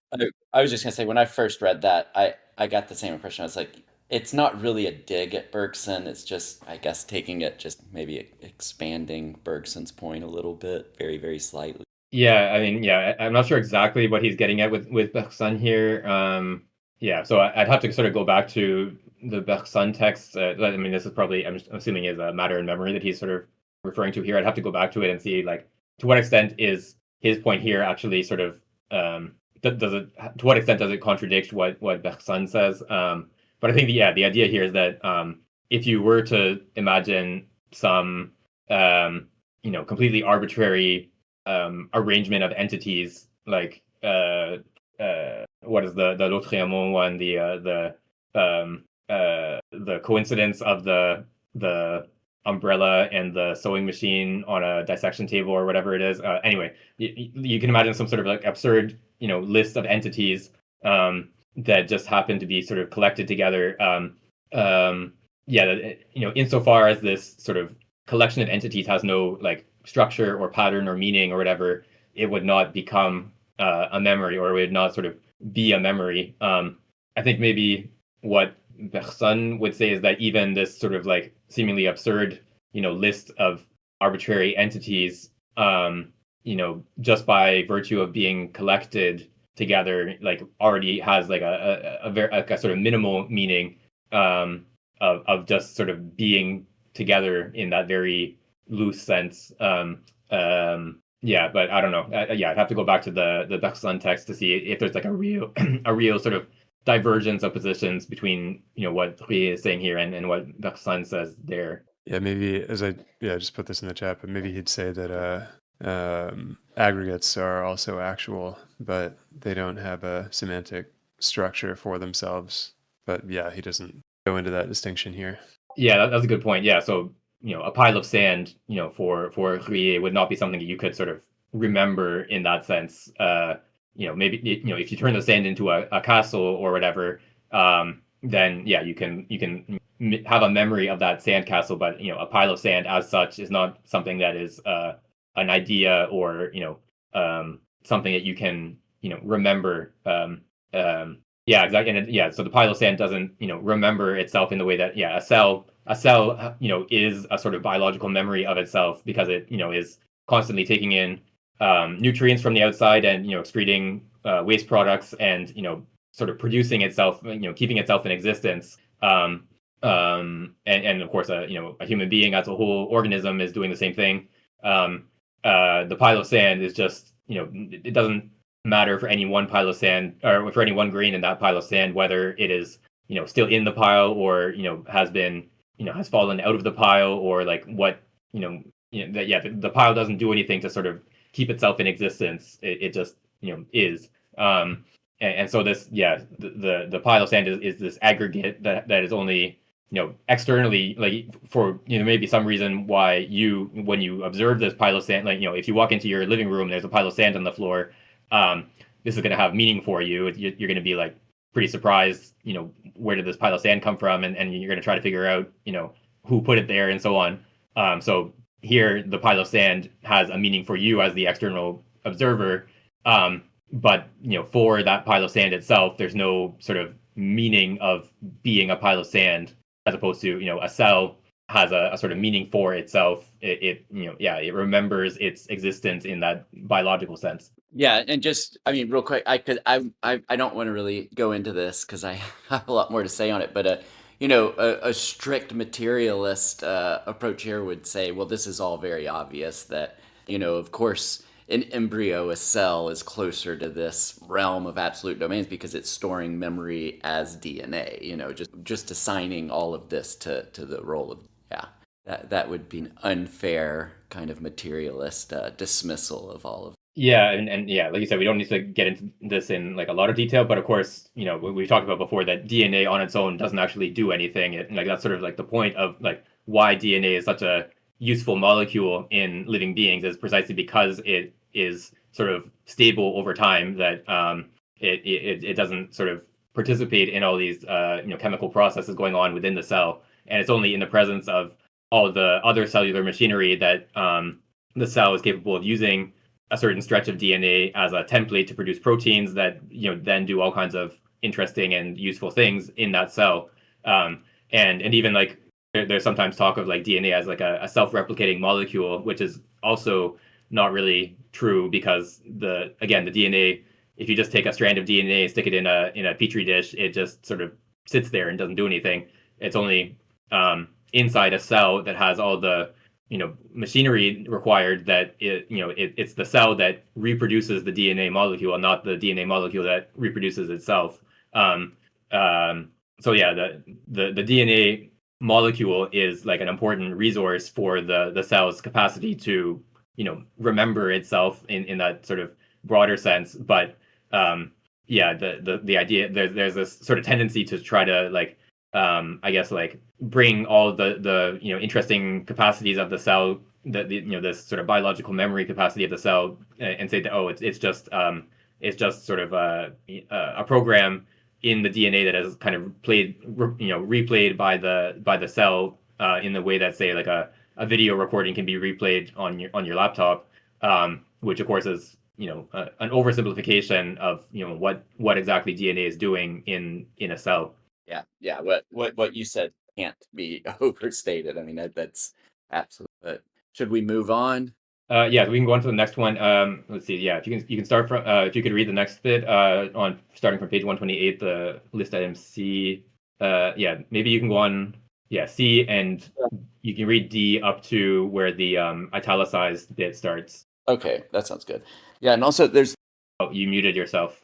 I was just gonna say, when I first read that, I got the same impression. I was like, it's not really a dig at Bergson. It's just, I guess, taking it, just maybe expanding Bergson's point a little bit, very, very slightly. yeah. I mean, yeah. I'm not sure exactly what he's getting at with Sun here. Yeah. So I'd have to sort of go back to the Bergson text, I mean, this is probably, I'm assuming, is a matter in memory that he's sort of referring to here. I'd have to go back to it and see, like, to what extent is his point here actually sort of, does it, to what extent does it contradict what Bergson says? But I think, the idea here is that if you were to imagine some, completely arbitrary arrangement of entities, like, what is the L'Autre one, the coincidence of the umbrella and the sewing machine on a dissection table or whatever it is. Anyway, you can imagine some sort of like absurd, list of entities that just happen to be sort of collected together. Insofar as this sort of collection of entities has no like structure or pattern or meaning or whatever, it would not become a memory, or it would not sort of be a memory. I think maybe what Bergson would say is that even this sort of like seemingly absurd, list of arbitrary entities, just by virtue of being collected together, like already has like a very like a sort of minimal meaning of just sort of being together in that very loose sense. But I don't know. I'd have to go back to the Bergson text to see if there's like a real a real sort of divergence of positions between what Ruyer is saying here and what Bergson says there. Yeah, maybe just put this in the chat, but maybe he'd say that aggregates are also actual, but they don't have a semantic structure for themselves. But yeah, he doesn't go into that distinction here. Yeah, that's a good point. Yeah, so a pile of sand, for Ruyer would not be something that you could sort of remember in that sense. Maybe if you turn the sand into a castle or whatever, then yeah, you can have a memory of that sand castle. But a pile of sand as such is not something that is an idea or something that you can remember. Yeah, exactly. And so the pile of sand doesn't, remember itself in the way that, a cell, is a sort of biological memory of itself, because it, is constantly taking in nutrients from the outside and, excreting waste products and, sort of producing itself, keeping itself in existence. And of course, a human being as a whole organism is doing the same thing. The pile of sand is just, it doesn't matter for any one pile of sand, or for any one grain in that pile of sand, whether it is still in the pile, or has been has fallen out of the pile, or like what the pile doesn't do anything to sort of keep itself in existence. It just is. And so this the pile of sand is this aggregate that is only externally, like, for maybe some reason why when you observe this pile of sand, like if you walk into your living room, there's a pile of sand on the floor. This is going to have meaning for you. You're going to be like pretty surprised, where did this pile of sand come from? And you're going to try to figure out, who put it there and so on. So here, the pile of sand has a meaning for you as the external observer. But, for that pile of sand itself, there's no sort of meaning of being a pile of sand, as opposed to, a cell has a sort of meaning for itself. It remembers its existence in that biological sense. Yeah, and just, I mean, real quick, I don't want to really go into this because I have a lot more to say on it, but a strict materialist approach here would say, well, this is all very obvious that, of course, an embryo, a cell, is closer to this realm of absolute domains because it's storing memory as DNA, just assigning all of this to the role of, that would be an unfair kind of materialist dismissal of all of. Yeah, and like you said, we don't need to get into this in like a lot of detail, but of course, we've talked about before that DNA on its own doesn't actually do anything. That's sort of like the point of like why DNA is such a useful molecule in living beings, is precisely because it is sort of stable over time, that it doesn't sort of participate in all these chemical processes going on within the cell, and it's only in the presence of all the other cellular machinery that the cell is capable of using a certain stretch of DNA as a template to produce proteins that then do all kinds of interesting and useful things in that cell. And even like there's sometimes talk of like DNA as like a self-replicating molecule, which is also not really true, because the DNA, if you just take a strand of DNA, stick it in a petri dish, it just sort of sits there and doesn't do anything. it's only inside a cell that has all the machinery required, that it's the cell that reproduces the DNA molecule and not the DNA molecule that reproduces itself. Um, so yeah, the DNA molecule is like an important resource for the cell's capacity to remember itself in that sort of broader sense. But yeah, the idea, there's this sort of tendency to try to like I guess like bring all the interesting capacities of the cell, this sort of biological memory capacity of the cell, and say that, oh, it's just sort of a program in the DNA that has kind of replayed by the cell in the way that, say, like a video recording can be replayed on your laptop, which of course is an oversimplification of what exactly DNA is doing in a cell. Yeah. What you said can't be overstated. I mean, that's absolute. But should we move on? Yeah, we can go on to the next one. Let's see. Yeah, if you can start from if you could read the next bit on starting from page 128, the list item C. Yeah, maybe you can go on. Yeah, C, and you can read D up to where the italicized bit starts. Okay, that sounds good. Yeah, and also there's Oh, you muted yourself.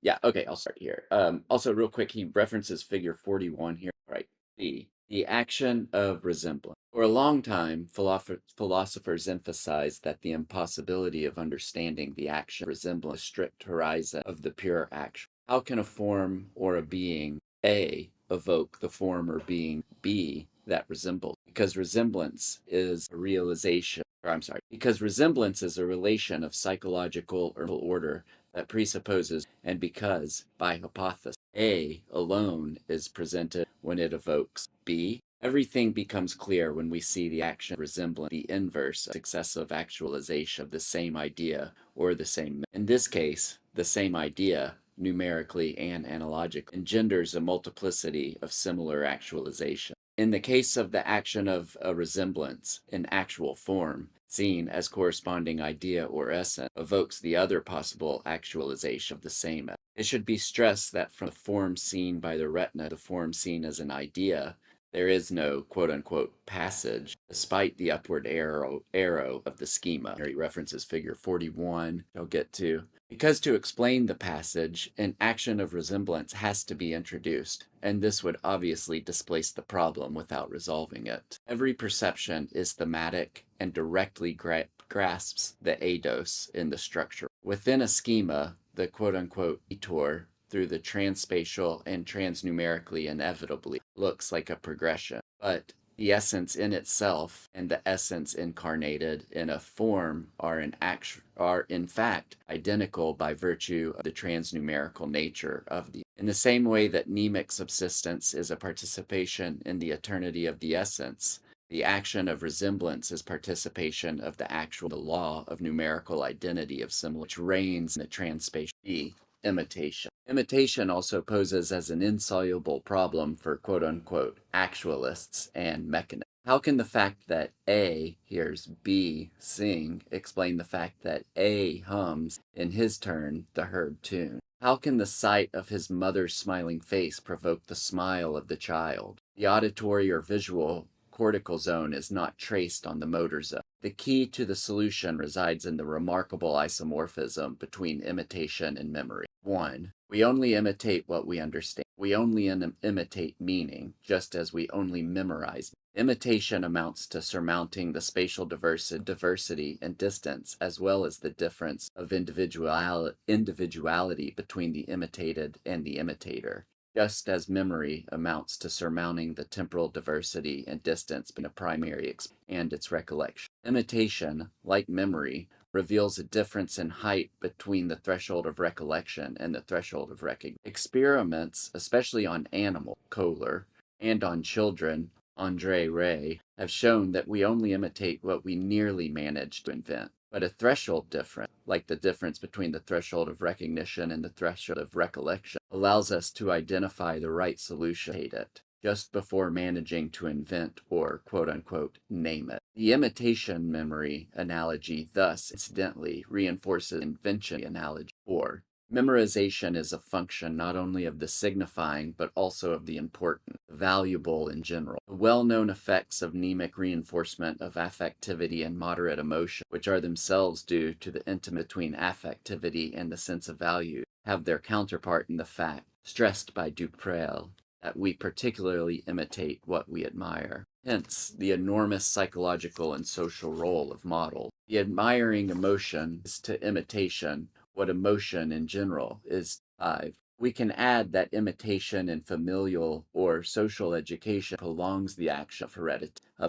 yeah, okay, I'll start here. Also, real quick, he references figure 41 here, right? The action of resemblance. For a long time, philosophers emphasized that the impossibility of understanding the action of resemblance, strict horizon of the pure action. How can a form or a being A evoke the form or being B that resembles? Because resemblance is a realization, or I'm sorry, because resemblance is a relation of psychological order that presupposes, and because, by hypothesis, A alone is presented when it evokes B, everything becomes clear when we see the action resembling the inverse of successive actualization of the same idea or the same. In this case, the same idea, numerically and analogically, engenders a multiplicity of similar actualization. In the case of the action of a resemblance in actual form, seen as corresponding idea or essence, evokes the other possible actualization of the same. It should be stressed that from the form seen by the retina to the form seen as an idea, there is no quote-unquote passage, despite the upward arrow of the schema. He references figure 41, I'll get to. Because to explain the passage, an action of resemblance has to be introduced, and this would obviously displace the problem without resolving it. Every perception is thematic and directly grasps the eidos in the structure. Within a schema, the quote-unquote detour through the transspatial and transnumerically inevitably looks like a progression, but the essence in itself and the essence incarnated in a form are in fact identical by virtue of the transnumerical nature of the. In the same way that mnemic subsistence is a participation in the eternity of the essence, the action of resemblance is participation of the law of numerical identity of similar, which reigns in the transspatial. Imitation. Imitation also poses as an insoluble problem for quote-unquote actualists and mechanists. How can the fact that A hears B sing explain the fact that A hums, in his turn, the heard tune? How can the sight of his mother's smiling face provoke the smile of the child? The auditory or visual cortical zone is not traced on the motor zone. The key to the solution resides in the remarkable isomorphism between imitation and memory. 1. We only imitate what we understand. We only imitate meaning, just as we only memorize. Imitation amounts to surmounting the spatial diversity and distance, as well as the difference of individuality between the imitated and the imitator, just as memory amounts to surmounting the temporal diversity and distance between a primary and its recollection. Imitation, like memory, reveals a difference in height between the threshold of recollection and the threshold of recognition. Experiments, especially on animals, Kohler, and on children, Andre Ray, have shown that we only imitate what we nearly manage to invent. But a threshold difference, like the difference between the threshold of recognition and the threshold of recollection, allows us to identify the right solution to it just before managing to invent or quote-unquote name it. The imitation memory analogy thus incidentally reinforces invention analogy, or Memorization is a function not only of the signifying, but also of the important, valuable in general. The well-known effects of mnemic reinforcement of affectivity and moderate emotion, which are themselves due to the intimacy between affectivity and the sense of value, have their counterpart in the fact, stressed by Duprel, that we particularly imitate what we admire. Hence, the enormous psychological and social role of model. The admiring emotion is to imitation what emotion in general is. 5. We can add that imitation in familial or social education prolongs the action of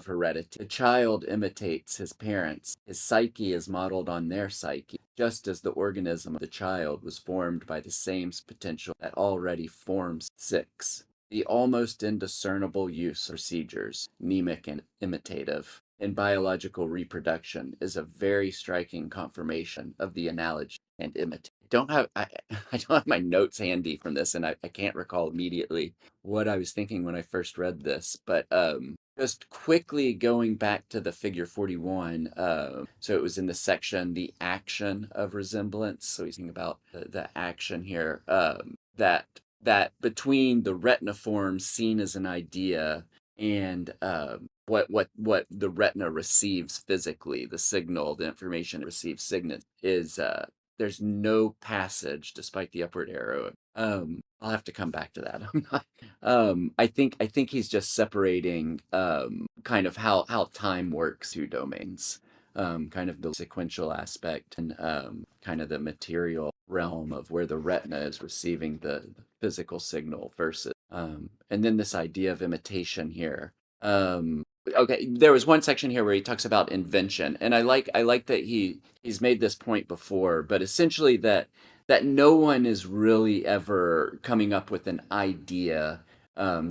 heredity. The child imitates his parents. His psyche is modeled on their psyche, just as the organism of the child was formed by the same potential that already forms. 6. The almost indiscernible use of procedures, mnemic and imitative, in biological reproduction is a very striking confirmation of the analogy and imitate. I don't have my notes handy from this, and I can't recall immediately what I was thinking when I first read this, but just quickly going back to the figure 41, so it was in the section, the action of resemblance. So he's thinking about the action here, that between the retiniform seen as an idea and what the retina receives physically, the signal, the information it receives signal is there's no passage despite the upward arrow. I'll have to come back to that. I'm not, I think he's just separating kind of how time works through domains, kind of the sequential aspect and kind of the material realm of where the retina is receiving the physical signal versus and then this idea of imitation here. Okay, there was one section here where he talks about invention, and I like that he's made this point before, but essentially that no one is really ever coming up with an idea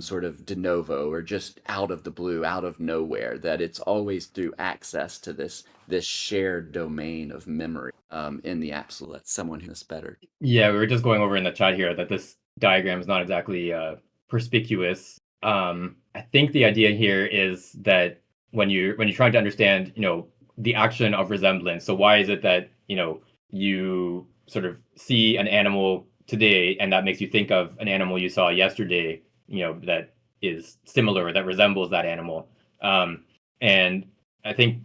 sort of de novo or just out of the blue, out of nowhere, that it's always through access to this shared domain of memory in the absolute. That's someone who's better. Yeah, we were just going over in the chat here that this diagram is not exactly perspicuous. I think the idea here is that when you're trying to understand, the action of resemblance. So why is it that, you sort of see an animal today and that makes you think of an animal you saw yesterday, that is similar, that resembles that animal. And I think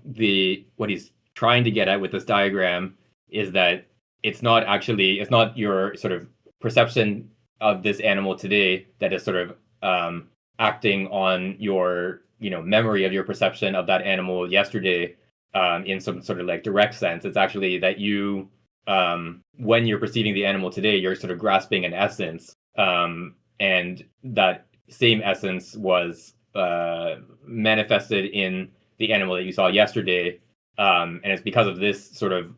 what he's trying to get at with this diagram is that it's not your sort of perception of this animal today that is sort of acting on your memory of your perception of that animal yesterday in some sort of like direct sense. It's actually that you when you're perceiving the animal today, you're sort of grasping an essence, and that same essence was manifested in the animal that you saw yesterday, and it's because of this sort of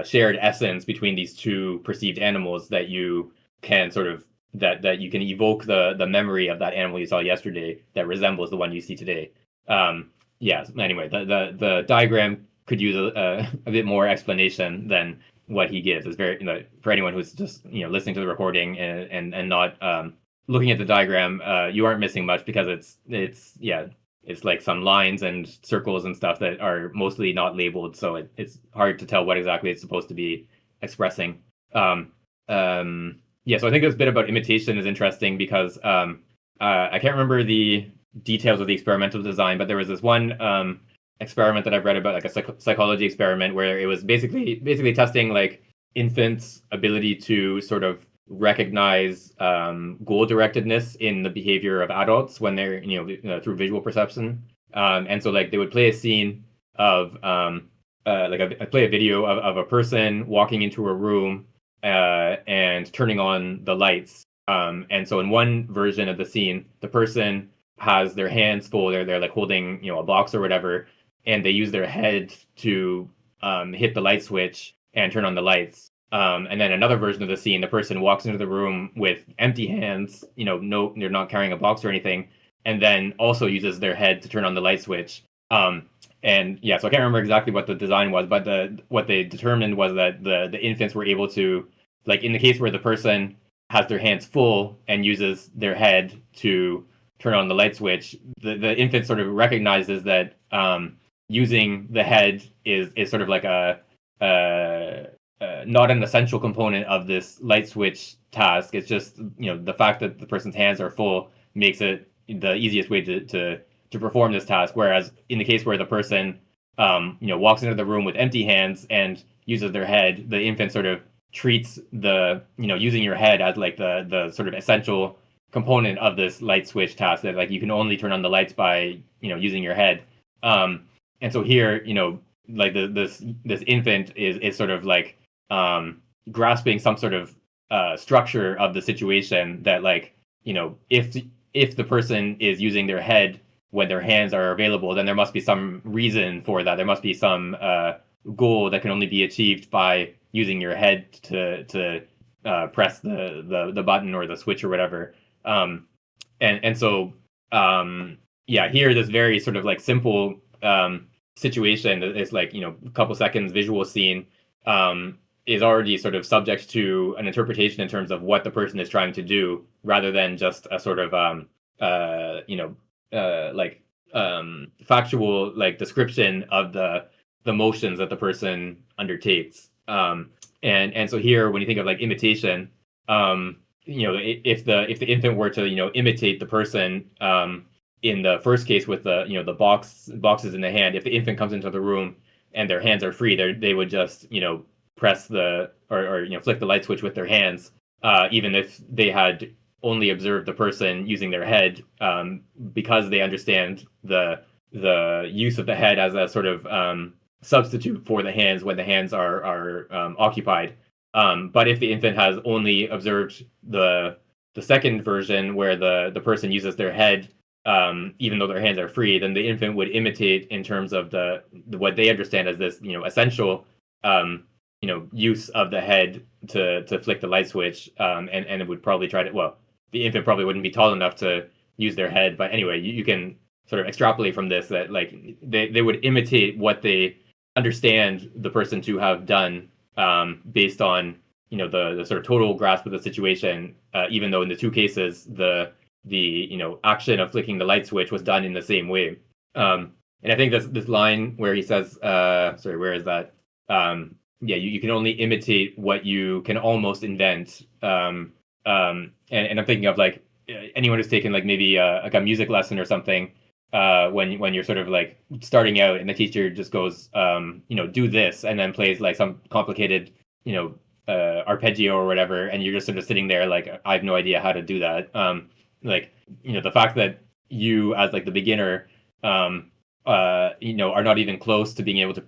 shared essence between these two perceived animals that you can sort of that you can evoke the memory of that animal you saw yesterday that resembles the one you see today. Anyway, the diagram could use a bit more explanation than what he gives. It's very, for anyone who's just listening to the recording and not looking at the diagram, you aren't missing much because it's like some lines and circles and stuff that are mostly not labeled, so it's hard to tell what exactly it's supposed to be expressing. So I think this bit about imitation is interesting because I can't remember the details of the experimental design, but there was this one experiment that I've read about, like a psychology experiment, where it was basically testing like infants' ability to sort of recognize goal directedness in the behavior of adults when they're through visual perception. And so like they would play a scene of play a video of a person walking into a room and turning on the lights. And so in one version of the scene, the person has their hands full, they're like holding a box or whatever, and they use their head to hit the light switch and turn on the lights. And then another version of the scene, the person walks into the room with empty hands, no, they're not carrying a box or anything, and then also uses their head to turn on the light switch. So I can't remember exactly what the design was, but what they determined was that the infants were able to, like in the case where the person has their hands full and uses their head to turn on the light switch, the infant sort of recognizes that using the head is sort of like a not an essential component of this light switch task. It's just, the fact that the person's hands are full makes it the easiest way to perform this task. Whereas in the case where the person, walks into the room with empty hands and uses their head, the infant sort of treats the, using your head as like the sort of essential component of this light switch task, that like you can only turn on the lights by, using your head. And so here, like this infant is sort of like grasping some sort of structure of the situation, that like, if the person is using their head when their hands are available, then there must be some reason for that. There must be some goal that can only be achieved by using your head to press the button or the switch or whatever. And so here, this very sort of like simple situation is like, a couple seconds visual scene is already sort of subject to an interpretation in terms of what the person is trying to do, rather than just a sort of factual like description of the motions that the person undertakes. And so here, when you think of like imitation, if the infant were to imitate the person in the first case with the the boxes in the hand, if the infant comes into the room and their hands are free, they would just press the or flick the light switch with their hands, even if they had only observed the person using their head, because they understand the use of the head as a sort of substitute for the hands when the hands are occupied. But if the infant has only observed the second version, where the person uses their head, even though their hands are free, then the infant would imitate in terms of the what they understand as this essential use of the head to flick the light switch, and it would probably try to, well, the infant probably wouldn't be tall enough to use their head, but anyway, you can sort of extrapolate from this that like they would imitate what they understand the person to have done, based on the sort of total grasp of the situation, even though in the two cases the action of flicking the light switch was done in the same way. And I think this line where he says, sorry, where is that? You can only imitate what you can almost invent. And I'm thinking of like anyone who's taken like maybe like a music lesson or something, when you're sort of like starting out and the teacher just goes, do this, and then plays like some complicated, arpeggio or whatever, and you're just sort of sitting there like, I have no idea how to do that. The fact that you as like the beginner, are not even close to being able to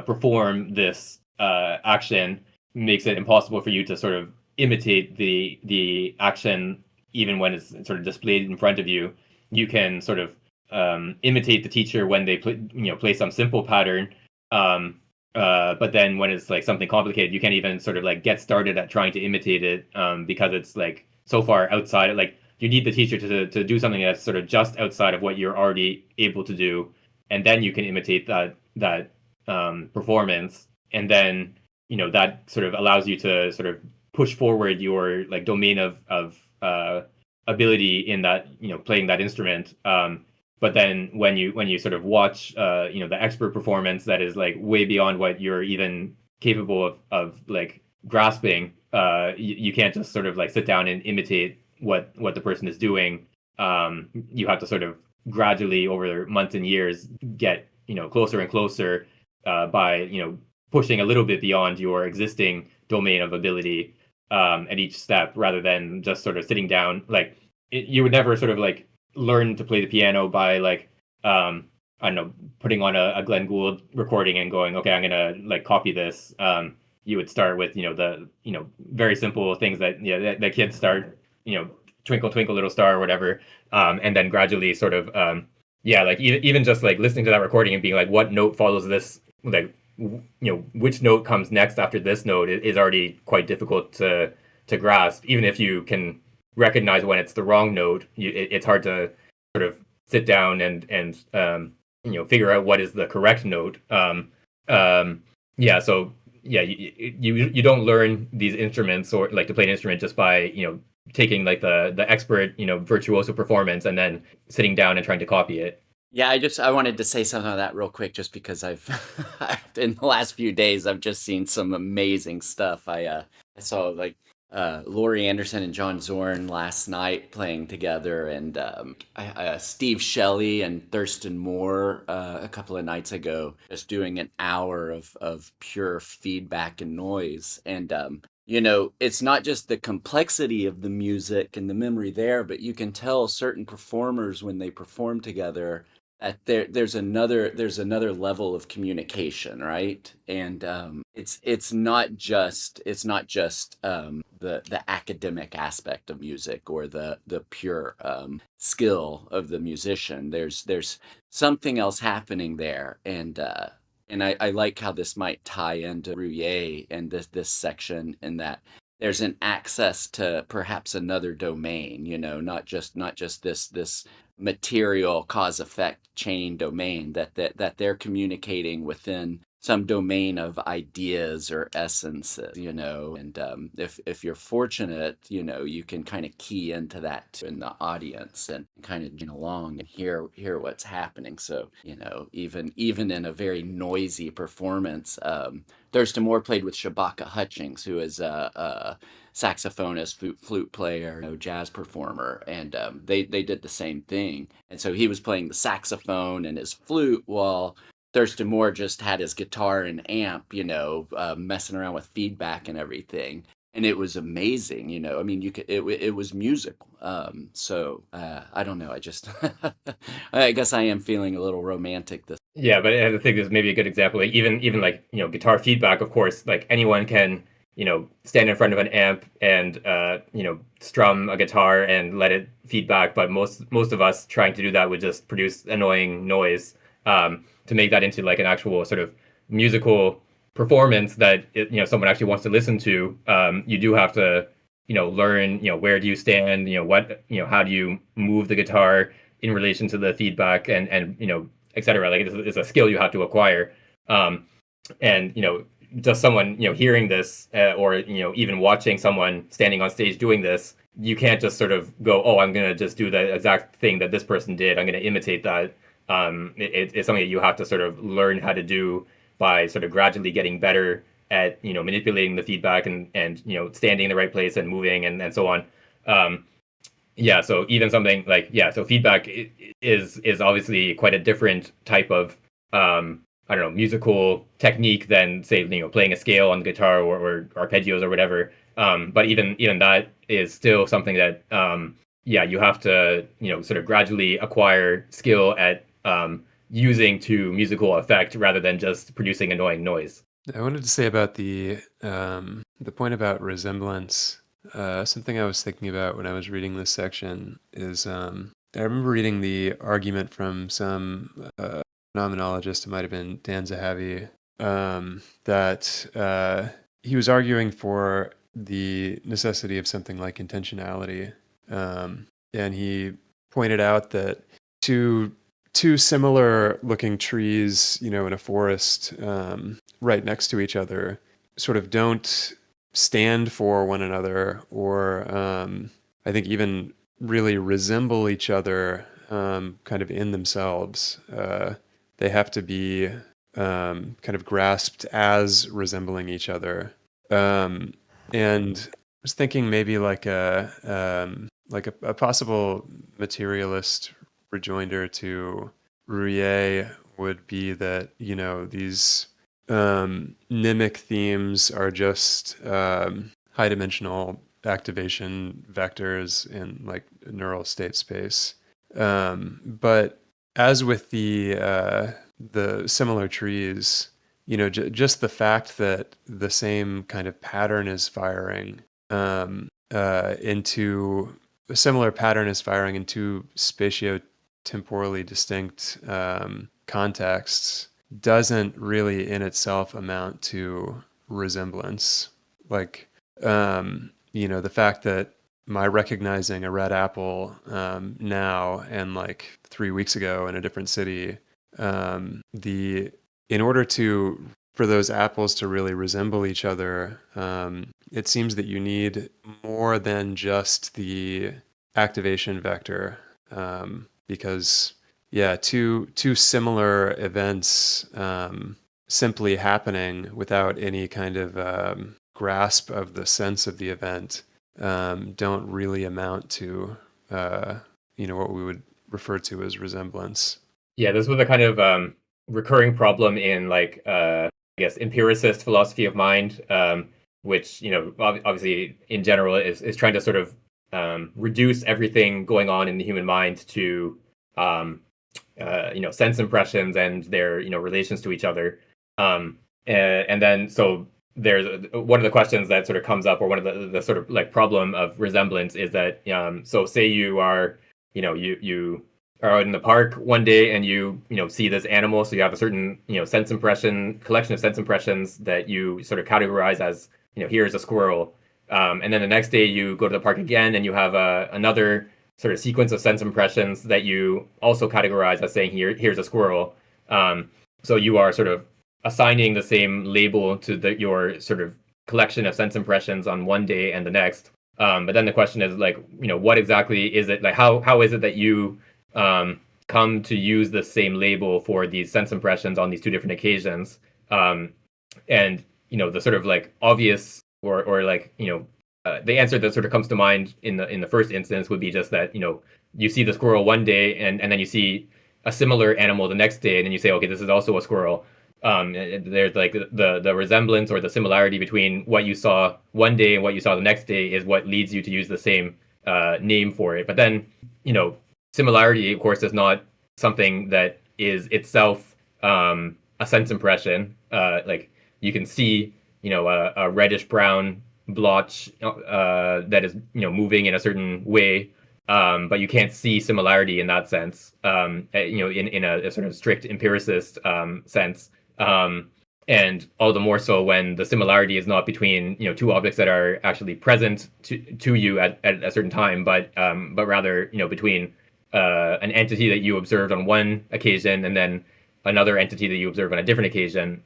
perform this action makes it impossible for you to sort of imitate the action, even when it's sort of displayed in front of you. You can sort of imitate the teacher when they play some simple pattern, but then when it's like something complicated, you can't even sort of like get started at trying to imitate it, because it's like so far outside. Like you need the teacher to do something that's sort of just outside of what you're already able to do, and then you can imitate that performance, and then that sort of allows you to sort of push forward your like domain of ability in that playing that instrument. But then when you sort of watch the expert performance that is like way beyond what you're even capable of like grasping, you can't just sort of like sit down and imitate what the person is doing. You have to sort of gradually over months and years get closer and closer, by pushing a little bit beyond your existing domain of ability at each step, rather than just sort of sitting down. Like you would never sort of like learn to play the piano by like I don't know, putting on a Glenn Gould recording and going, okay, I'm gonna like copy this. You would start with the very simple things that the kids start, Twinkle Twinkle Little Star or whatever, and then gradually sort of like even just like listening to that recording and being like, what note follows this, like which note comes next after this note is already quite difficult to grasp. Even if you can recognize when it's the wrong note, it's hard to sort of sit down and figure out what is the correct note. You don't learn these instruments or like to play an instrument just by taking like the expert virtuoso performance and then sitting down and trying to copy it. Yeah, I wanted to say something on that real quick, just because I've in the last few days I've just seen some amazing stuff. I saw like Laurie Anderson and John Zorn last night playing together, and Steve Shelley and Thurston Moore a couple of nights ago, just doing an hour of pure feedback and noise. And it's not just the complexity of the music and the memory there, but you can tell certain performers when they perform together that there's another level of communication, right? And it's not just the academic aspect of music, or the pure skill of the musician. There's something else happening there. And I like how this might tie into Ruyer and this section, in that there's an access to perhaps another domain, not just this material cause effect chain domain, that they're communicating within some domain of ideas or essences, and if you're fortunate, you can kind of key into that in the audience and kind of along and hear what's happening. So even in a very noisy performance, Thurston Moore played with Shabaka Hutchings, who is a saxophonist, flute player, jazz performer, and they did the same thing. And so he was playing the saxophone and his flute, while Thurston Moore just had his guitar and amp, messing around with feedback and everything. And it was amazing, I mean, it was musical. So I don't know. I just, I guess I am feeling a little romantic this. Yeah, but I think this may be a good example. Like even like guitar feedback. Of course, like anyone can stand in front of an amp and strum a guitar and let it feedback. But most of us trying to do that would just produce annoying noise. To make that into like an actual sort of musical performance that someone actually wants to listen to, you do have to learn where do you stand, what how do you move the guitar in relation to the feedback, and etc. Like it's a skill you have to acquire. And just someone hearing this, or even watching someone standing on stage doing this, you can't just sort of go, oh, I'm gonna just do the exact thing that this person did, I'm gonna imitate that. It's something that you have to sort of learn how to do by sort of gradually getting better at manipulating the feedback, and standing in the right place and moving, and so on. Yeah, so even something like, so feedback is obviously quite a different type of I don't know, musical technique than, say, playing a scale on the guitar, or arpeggios or whatever. But even that is still something that you have to sort of gradually acquire skill at using to musical effect, rather than just producing annoying noise. I wanted to say about the point about resemblance. Something I was thinking about when I was reading this section is, I remember reading the argument from some phenomenologist. It might have been Dan Zahavi, that he was arguing for the necessity of something like intentionality, and he pointed out that two similar looking trees, in a forest, right next to each other, sort of don't stand for one another, or I think even really resemble each other, kind of in themselves. They have to be kind of grasped as resembling each other. And I was thinking maybe like a possible materialist rejoinder to Ruyer would be that these mnemic themes are just high dimensional activation vectors in like neural state space. But as with the similar trees, just the fact that the same kind of pattern is firing into a similar pattern is firing into spatio-temporally distinct contexts doesn't really in itself amount to resemblance. Like, the fact that my recognizing a red apple now and like 3 weeks ago in a different city, in order for those apples to really resemble each other, it seems that you need more than just the activation vector, because yeah, two similar events simply happening without any kind of grasp of the sense of the event don't really amount to what we would refer to as resemblance. Yeah, this was a kind of recurring problem in like I guess empiricist philosophy of mind, which obviously in general is trying to sort of reduce everything going on in the human mind to um, sense impressions and their relations to each other. And then so there's one of the questions that sort of comes up, or one of the sort of like problem of resemblance is that so say you are you are out in the park one day and you see this animal, so you have a certain sense impression collection of sense impressions that you sort of categorize as here's a squirrel, and then the next day you go to the park again and you have another sort of sequence of sense impressions that you also categorize as saying here's a squirrel. So you are sort of assigning the same label to your sort of collection of sense impressions on one day and the next. But then the question is like, what exactly is it? Like, how is it that you come to use the same label for these sense impressions on these two different occasions? And the sort of like obvious or like the answer that sort of comes to mind in the first instance would be just that you see the squirrel one day and then you see a similar animal the next day and then you say, okay, this is also a squirrel. There's like the resemblance or the similarity between what you saw one day and what you saw the next day is what leads you to use the same name for it. But then similarity, of course, is not something that is itself a sense impression. Like you can see a reddish brown blotch that is moving in a certain way, but you can't see similarity in that sense, in a sort of strict empiricist sense, and all the more so when the similarity is not between two objects that are actually present to you at a certain time, but rather between an entity that you observed on one occasion and then another entity that you observe on a different occasion.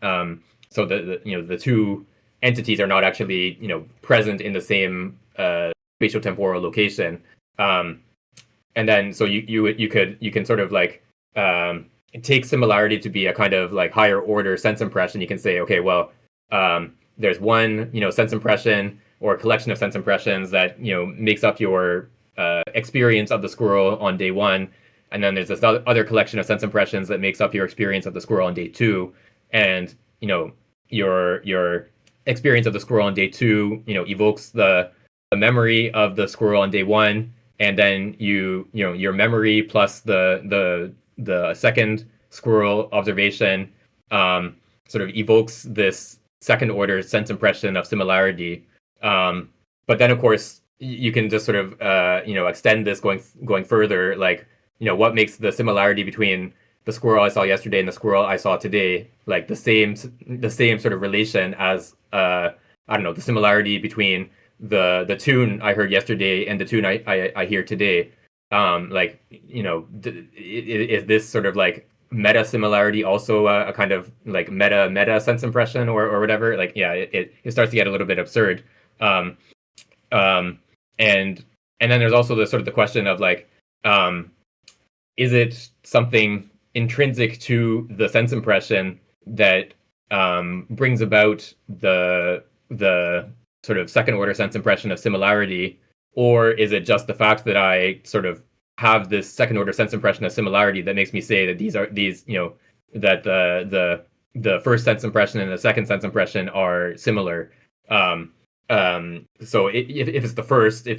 So the two entities are not actually present in the same spatiotemporal location. And then so you can sort of like take similarity to be a kind of like higher order sense impression. You can say, okay, well, there's one sense impression or a collection of sense impressions that makes up your experience of the squirrel on day one, and then there's this other collection of sense impressions that makes up your experience of the squirrel on day two, and your experience of the squirrel on day two evokes the memory of the squirrel on day one, and then your memory plus the second squirrel observation sort of evokes this second order sense impression of similarity. But then of course you can just sort of extend this going further, like what makes the similarity between the squirrel I saw yesterday and the squirrel I saw today like the same sort of relation as I don't know, the similarity between the tune I heard yesterday and the tune I hear today. Like is this sort of like meta similarity also a kind of like meta sense impression or whatever? Like yeah, it starts to get a little bit absurd. And then there's also the sort of the question of like, is it something intrinsic to the sense impression that brings about the sort of second order sense impression of similarity, or is it just the fact that I sort of have this second order sense impression of similarity that makes me say that that the first sense impression and the second sense impression are similar? So if it's the first, if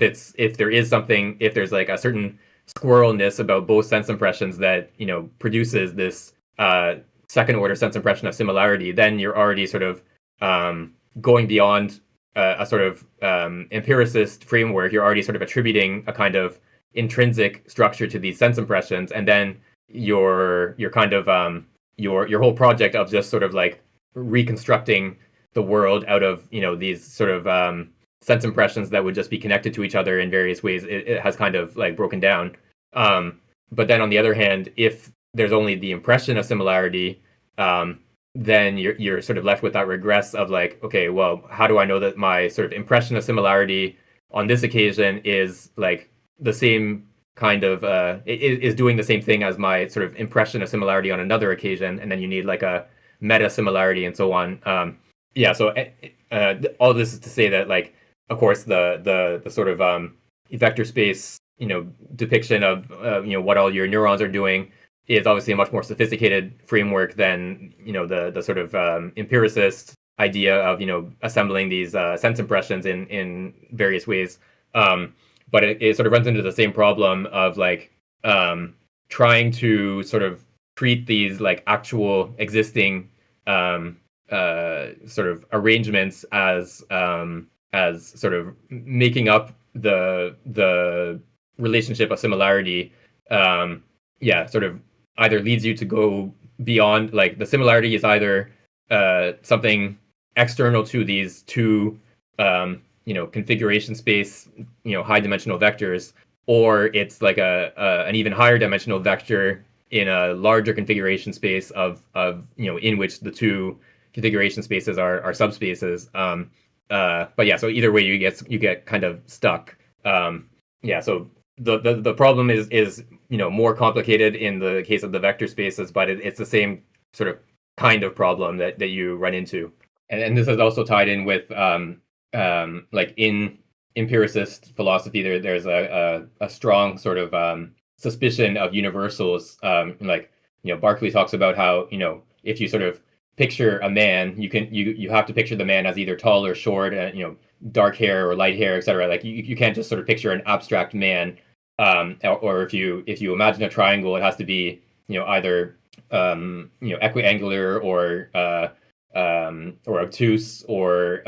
there's like a certain squirrelness about both sense impressions that produces this second order sense impression of similarity, then you're already sort of going beyond a sort of empiricist framework. You're already sort of attributing a kind of intrinsic structure to these sense impressions, and then your kind of your whole project of just sort of like reconstructing the world out of these sort of sense impressions that would just be connected to each other in various ways, it has kind of like broken down. But then on the other hand, if there's only the impression of similarity, then you're sort of left with that regress of like, okay, well, how do I know that my sort of impression of similarity on this occasion is like the same kind of is doing the same thing as my sort of impression of similarity on another occasion, and then you need like a meta similarity and so on. Yeah, so all this is to say that, like, of course, the sort of vector space, depiction of what all your neurons are doing is obviously a much more sophisticated framework than the sort of empiricist idea of assembling these sense impressions in various ways. But it sort of runs into the same problem of like trying to sort of treat these like actual existing sort of arrangements as sort of making up the relationship of similarity. Sort of either leads you to go beyond, like, the similarity is either something external to these two configuration space high dimensional vectors, or it's like an even higher dimensional vector in a larger configuration space of in which the two configuration spaces are subspaces. But yeah, so either way you get kind of stuck. So the problem is more complicated in the case of the vector spaces, but it's the same sort of kind of problem that you run into. And this is also tied in with like in empiricist philosophy, there's a strong sort of suspicion of universals. Like, Berkeley talks about how if you sort of picture a man, you have to picture the man as either tall or short, dark hair or light hair, etc. Like you can't just sort of picture an abstract man. Or if you imagine a triangle, it has to be either equiangular or obtuse or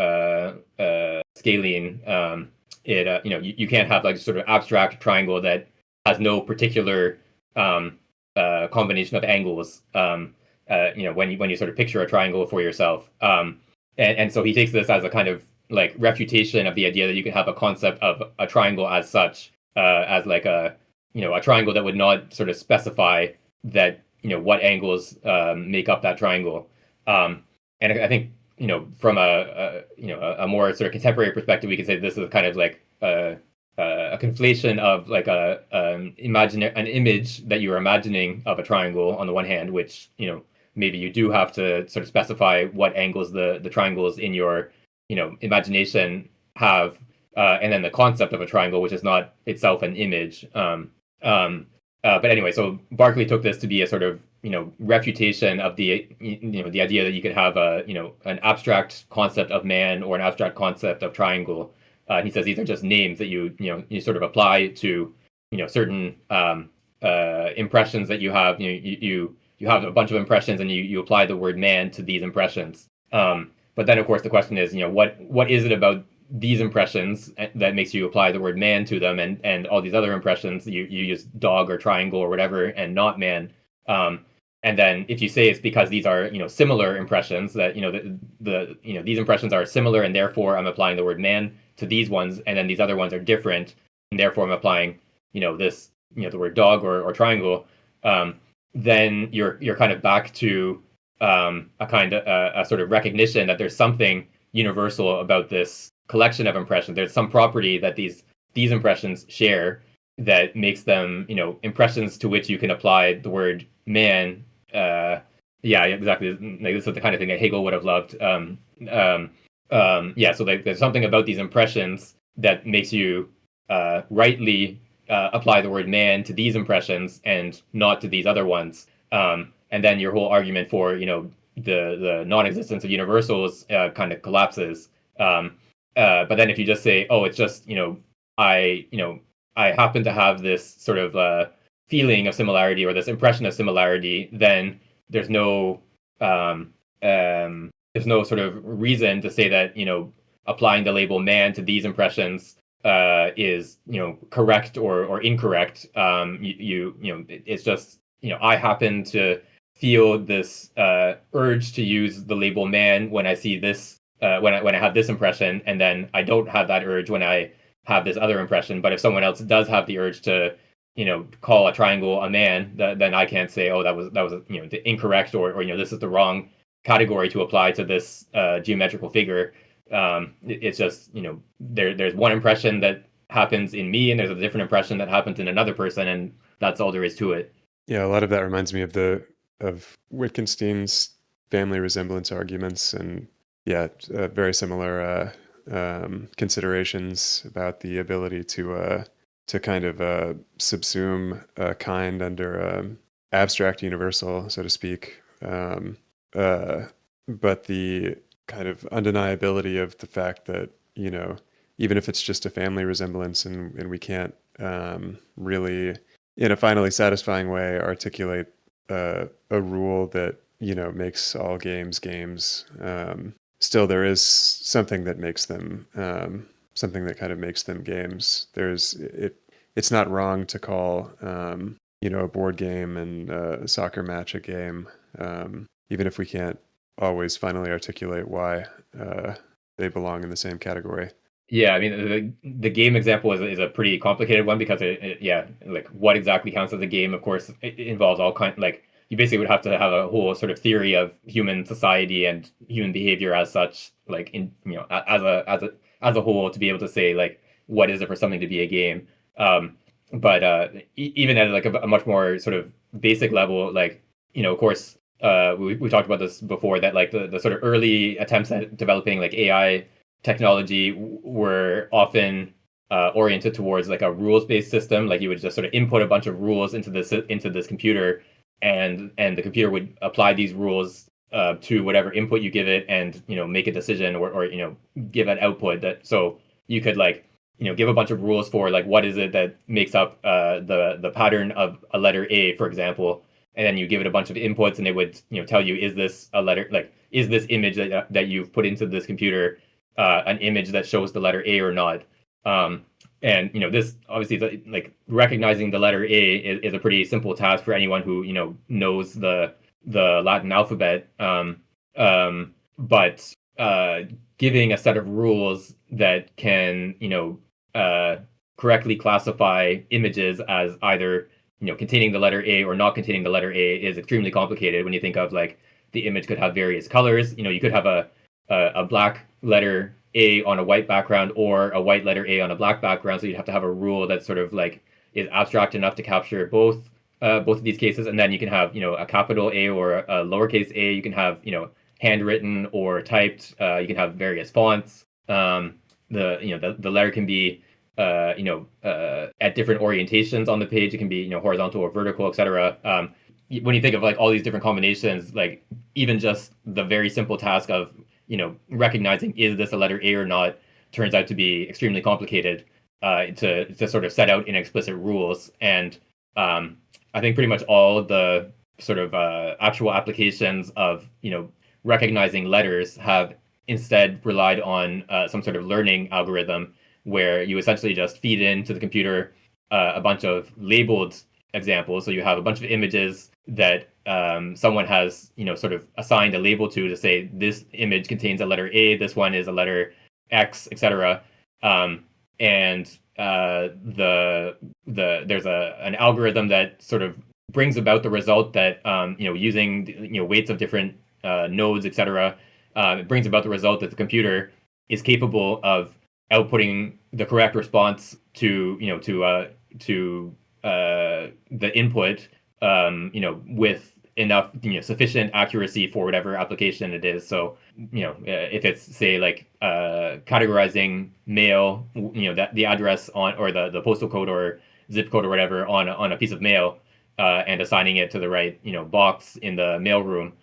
scalene. You can't have like sort of abstract triangle that has no particular combination of angles. When you sort of picture a triangle for yourself. And so he takes this as a kind of like refutation of the idea that you can have a concept of a triangle as such, as like a triangle that would not sort of specify that what angles make up that triangle. And I think from a more sort of contemporary perspective, we can say this is kind of like a conflation of like an image that you're imagining of a triangle on the one hand, which maybe you do have to sort of specify what angles the triangles in your imagination have, and then the concept of a triangle, which is not itself an image. But anyway, so Berkeley took this to be a sort of refutation of the the idea that you could have an abstract concept of man or an abstract concept of triangle. He says these are just names that you sort of apply to certain impressions that you have. You have a bunch of impressions and you apply the word man to these impressions. But then of course the question is what is it about these impressions that makes you apply the word man to them, and all these other impressions you use dog or triangle or whatever and not man. And then if you say it's because these are similar impressions, that these impressions are similar and therefore I'm applying the word man to these ones, and then these other ones are different and therefore I'm applying this the word dog or triangle, then you're kind of back to a sort of recognition that there's something universal about this collection of impressions. There's some property that these impressions share that makes them impressions to which you can apply the word man. Yeah, exactly. Like, this is the kind of thing that Hegel would have loved. So there's something about these impressions that makes you rightly apply the word man to these impressions and not to these other ones. And then your whole argument for the non-existence of universals kind of collapses. But then if you just say, oh, it's just I happen to have this sort of feeling of similarity or this impression of similarity, then there's no sort of reason to say that applying the label man to these impressions is correct or incorrect. It's just I happen to feel this urge to use the label man when I see this when I have this impression, and then I don't have that urge when I have this other impression. But if someone else does have the urge to call a triangle a man, then I can't say, oh, that was the incorrect, or this is the wrong category to apply to this geometrical figure. It's just there's one impression that happens in me, and there's a different impression that happens in another person, and that's all there is to it. Yeah, a lot of that reminds me of Wittgenstein's family resemblance arguments, and yeah, very similar considerations about the ability to kind of subsume a kind under abstract universal, so to speak. Uh, but the kind of undeniability of the fact that, even if it's just a family resemblance and we can't really, in a finally satisfying way, articulate a rule that, makes all games. Still, there is something that makes them, something that kind of makes them games. It's not wrong to call, a board game and a soccer match a game, even if we can't always finally articulate why they belong in the same category. Yeah, I mean, the game example is a pretty complicated one because yeah, like what exactly counts as a game. Of course, it involves all kind, like you basically would have to have a whole sort of theory of human society and human behavior as such, like in as a whole, to be able to say like what is it for something to be a game. But even at like a much more sort of basic level, like of course, we talked about this before, that like the sort of early attempts at developing like AI technology were often oriented towards like a rules-based system. Like you would just sort of input a bunch of rules into this computer, and the computer would apply these rules to whatever input you give it, and make a decision, or give an output. That so you could like give a bunch of rules for like what is it that makes up the pattern of a letter A, for example, and then you give it a bunch of inputs, and it would tell you, is this a letter, like is this image that you've put into this computer an image that shows the letter A or not. And this obviously, like recognizing the letter A is a pretty simple task for anyone who knows the Latin alphabet. But giving a set of rules that can correctly classify images as either containing the letter A or not containing the letter A is extremely complicated. When you think of like the image could have various colors, you could have a black letter A on a white background, or a white letter A on a black background. So you'd have to have a rule that sort of like is abstract enough to capture both of these cases. And then you can have a capital A or a lowercase a. You can have handwritten or typed. You can have various fonts. The letter can be at different orientations on the page. It can be horizontal or vertical, etc. When you think of like all these different combinations, like even just the very simple task of recognizing is this a letter A or not turns out to be extremely complicated to sort of set out in explicit rules. And I think pretty much all the sort of actual applications of recognizing letters have instead relied on some sort of learning algorithm, where you essentially just feed into the computer a bunch of labeled examples. So you have a bunch of images that someone has sort of assigned a label to say this image contains a letter A, this one is a letter X, etc. And there's an algorithm that sort of brings about the result that using weights of different nodes, etc. It brings about the result that the computer is capable of outputting the correct response to the input with enough sufficient accuracy for whatever application it is. So if it's say like categorizing mail, that the address on, or the postal code or zip code or whatever on a piece of mail, and assigning it to the right box in the mail room,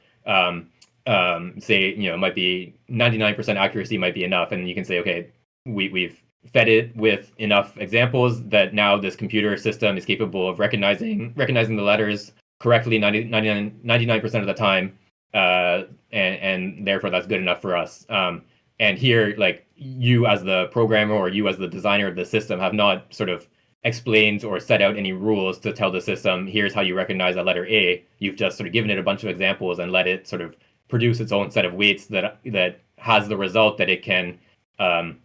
say it might be 99% accuracy might be enough, and you can say, okay, we've fed it with enough examples that now this computer system is capable of recognizing the letters correctly 99% of the time, and therefore that's good enough for us. And here, like, you as the programmer or you as the designer of the system have not sort of explained or set out any rules to tell the system, here's how you recognize a letter A. You've just sort of given it a bunch of examples and let it sort of produce its own set of weights that has the result that it can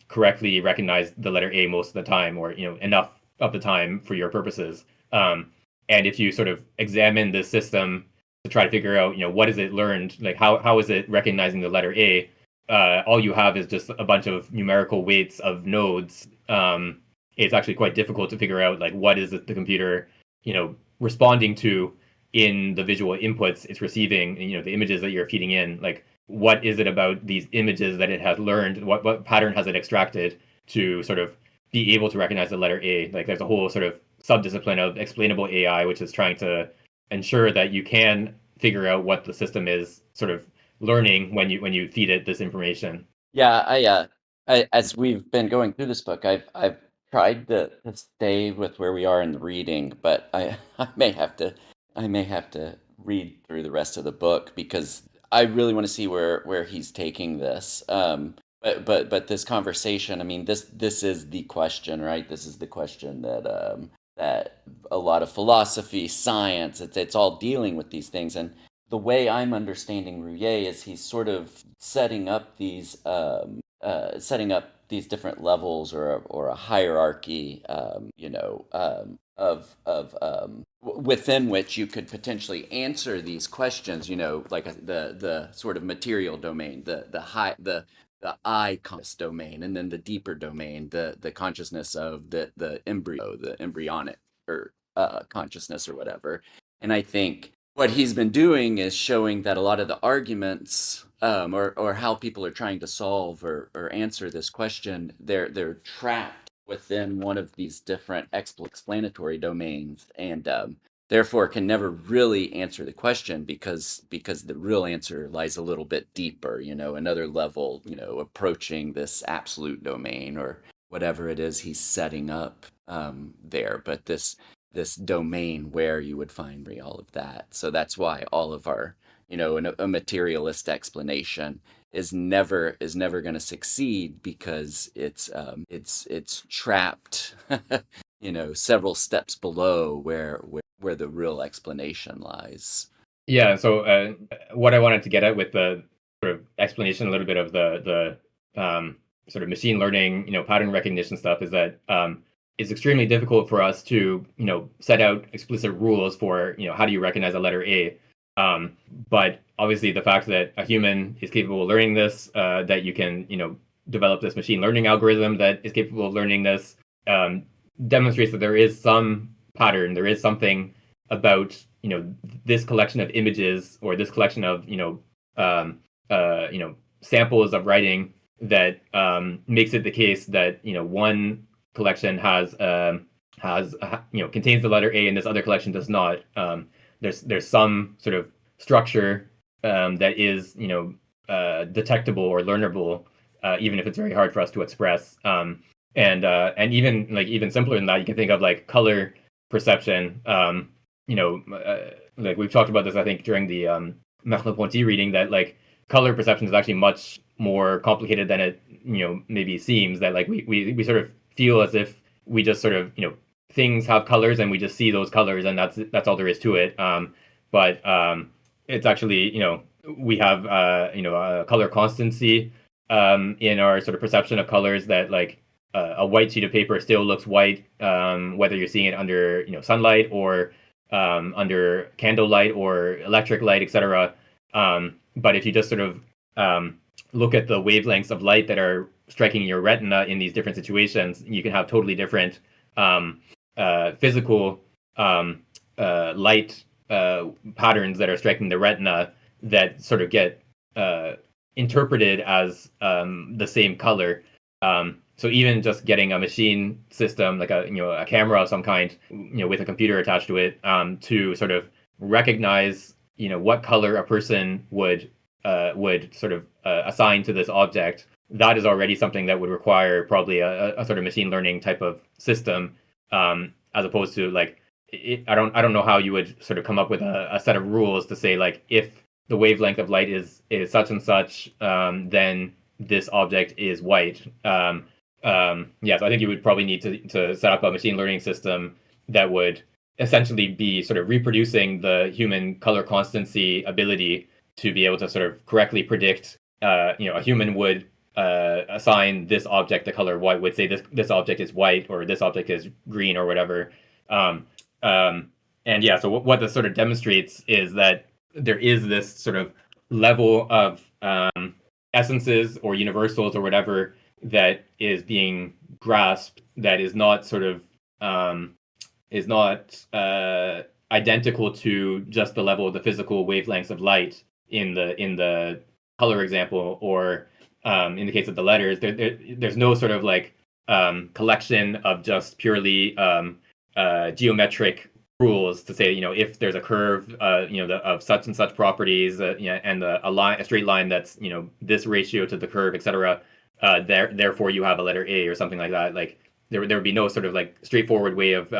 correctly recognize the letter A most of the time, or enough of the time for your purposes. And if you sort of examine the system to try to figure out what is it learned, like how is it recognizing the letter A, all you have is just a bunch of numerical weights of nodes, it's actually quite difficult to figure out like what is the computer, responding to in the visual inputs it's receiving, the images that you're feeding in. Like, what is it about these images that it has learned? What pattern has it extracted to sort of be able to recognize the letter A? Like, there's a whole sort of subdiscipline of explainable AI, which is trying to ensure that you can figure out what the system is sort of learning when you feed it this information. Yeah, as we've been going through this book, I've tried to stay with where we are in the reading, but I may have to read through the rest of the book because I really want to see where he's taking this. But this conversation, I mean, this is the question, right? This is the question that a lot of philosophy, science, it's all dealing with these things. And the way I'm understanding Ruyer is he's sort of setting up these different levels or a hierarchy, within which you could potentially answer these questions. Like the sort of material domain, the I conscious domain, and then the deeper domain, the consciousness of the embryo, the embryonic or consciousness or whatever. And I think what he's been doing is showing that a lot of the arguments, or how people are trying to solve or answer this question, they're trapped within one of these different explanatory domains, and therefore can never really answer the question because the real answer lies a little bit deeper, another level, approaching this absolute domain or whatever it is he's setting up there. But this domain where you would find all of that. So that's why all of our, a materialist explanation is never going to succeed because it's trapped, several steps below where the real explanation lies. Yeah. So what I wanted to get at with the sort of explanation, a little bit of the sort of machine learning, pattern recognition stuff, is that it's extremely difficult for us to, set out explicit rules for, how do you recognize a letter A. But obviously the fact that a human is capable of learning this, that you can, develop this machine learning algorithm that is capable of learning this, demonstrates that there is some pattern, there is something about, this collection of images or this collection of, samples of writing that makes it the case that, one collection contains the letter A and this other collection does not. There's some sort of structure that is detectable or learnable, even if it's very hard for us to express. And even simpler than that, you can think of like color perception. Like we've talked about this, I think, during the Merleau-Ponty reading, that like color perception is actually much more complicated than it maybe seems. That like we sort of feel as if we just sort of things have colors and we just see those colors and that's all there is to it. But it's actually we have a color constancy in our sort of perception of colors, that like a white sheet of paper still looks white whether you're seeing it under sunlight or under candlelight or electric light, etc. But if you just sort of look at the wavelengths of light that are striking your retina in these different situations, you can have totally different physical light patterns that are striking the retina that sort of get interpreted as the same color. So even just getting a machine system, like a camera of some kind, with a computer attached to it, to sort of recognize what color a person would sort of assign to this object, that is already something that would require probably a sort of machine learning type of system, as opposed to like I don't know how you would sort of come up with a set of rules to say like if the wavelength of light is such and such, then this object is white. Yes, I think you would probably need to set up a machine learning system that would essentially be sort of reproducing the human color constancy ability to be able to sort of correctly predict. A human would assign this object the color white, would say this object is white or this object is green or whatever. And yeah, so what this sort of demonstrates is that there is this sort of level of essences or universals or whatever that is being grasped that is not sort of is not identical to just the level of the physical wavelengths of light in the color example, or in the case of the letters, there's no sort of like collection of just purely geometric rules to say, if there's a curve, of such and such properties, and a straight line that's, this ratio to the curve, etc. Therefore you have a letter A or something like that. Like there would be no sort of like straightforward way of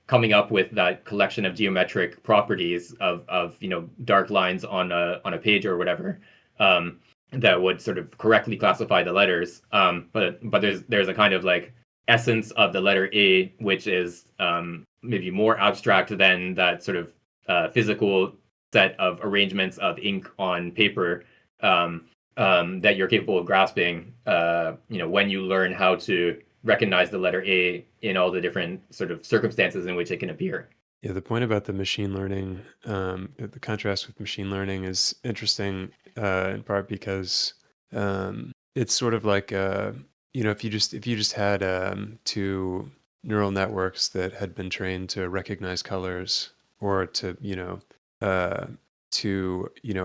coming up with that collection of geometric properties of dark lines on a page or whatever, that would sort of correctly classify the letters. But there's a kind of like essence of the letter A, which is maybe more abstract than that sort of physical set of arrangements of ink on paper, that you're capable of grasping, when you learn how to recognize the letter A in all the different sort of circumstances in which it can appear. Yeah, the point about the machine learning, the contrast with machine learning is interesting, in part because it's sort of like, if you just had two neural networks that had been trained to recognize colors, or to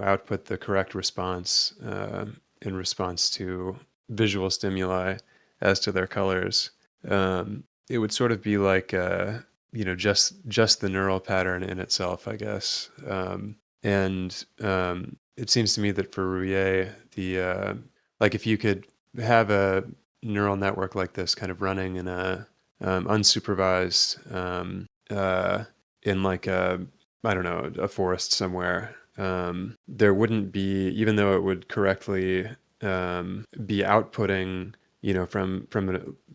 output the correct response in response to visual stimuli as to their colors, it would sort of be like just the neural pattern in itself, I guess. And it seems to me that for Ruyer, the like if you could have a neural network like this kind of running in a unsupervised, in like a, I don't know, a forest somewhere, there wouldn't be, even though it would correctly be outputting, from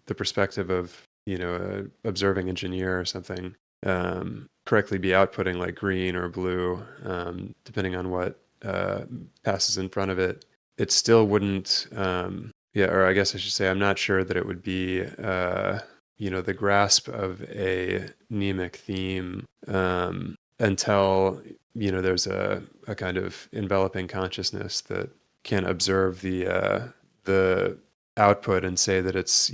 the perspective of, a observing engineer or something, correctly be outputting like green or blue, depending on what passes in front of it. It still wouldn't, yeah, or I guess I should say, I'm not sure that it would be, the grasp of a mnemic theme, until, there's a kind of enveloping consciousness that can observe the output and say that it's,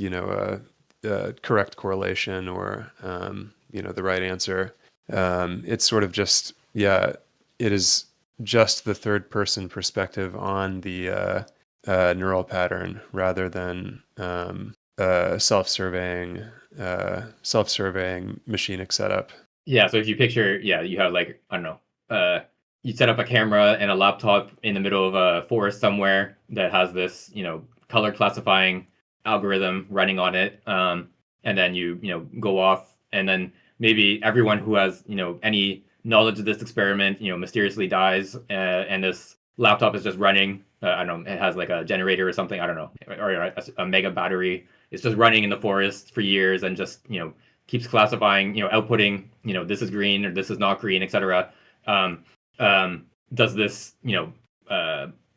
a correct correlation, or, the right answer. It's sort of just, yeah, it is just the third person perspective on the neural pattern, rather than self-surveying machinic setup. Yeah, so if you picture, you have like, I don't know, you set up a camera and a laptop in the middle of a forest somewhere that has this, color classifying algorithm running on it. And then you go off, and then maybe everyone who has, any knowledge of this experiment, mysteriously dies, and this laptop is just running. I don't know, it has like a generator or something, I don't know, or a mega battery. It's just running in the forest for years and just, keeps classifying, outputting, this is green or this is not green, etc. Does this,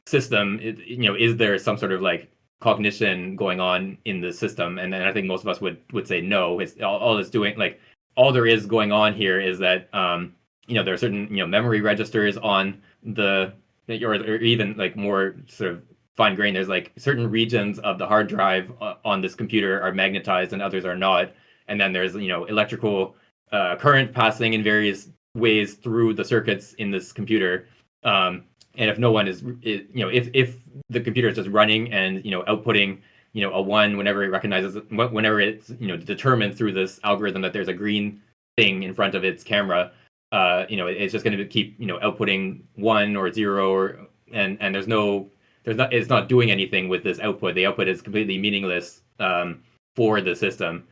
system, is there some sort of like cognition going on in the system? And then I think most of us would say no. It's all it's doing, like all there is going on here is that, there are certain, memory registers on the, or even like more sort of fine grained. There's like certain regions of the hard drive on this computer are magnetized and others are not. And then there's, electrical current passing in various ways through the circuits in this computer. And if no one if the computer is just running and, outputting, a one whenever it recognizes, whenever it's, determined through this algorithm that there's a green thing in front of its camera, it's just going to keep, outputting one or zero, and it's not doing anything with this output. The output is completely meaningless for the system.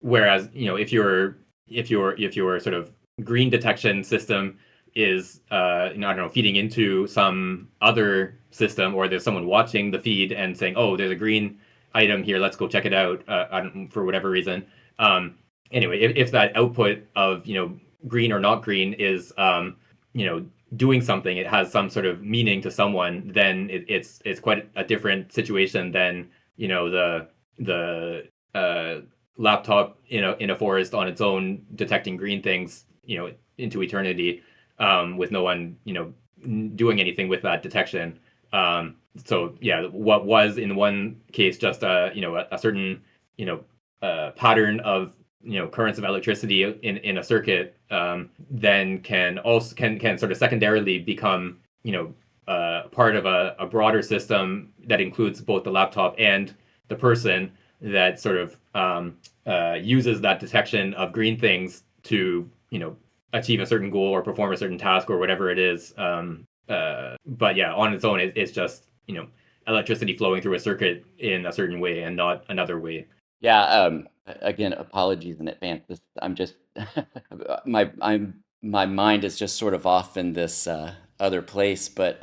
Whereas, if your sort of green detection system is, I don't know, feeding into some other system, or there's someone watching the feed and saying, oh, there's a green item here, let's go check it out, for whatever reason. Anyway, if that output of, green or not green is, doing something, it has some sort of meaning to someone, then it's quite a different situation than, the laptop in a forest on its own detecting green things, into eternity, with no one, doing anything with that detection. So yeah, what was in one case just a certain pattern of currents of electricity in a circuit, then can sort of secondarily become part of a broader system that includes both the laptop and the person, that sort of uses that detection of green things to achieve a certain goal or perform a certain task or whatever it is. But yeah, on its own, it's just electricity flowing through a circuit in a certain way and not another way. Yeah, again, apologies in advance. I'm just my mind is just sort of off in this other place. But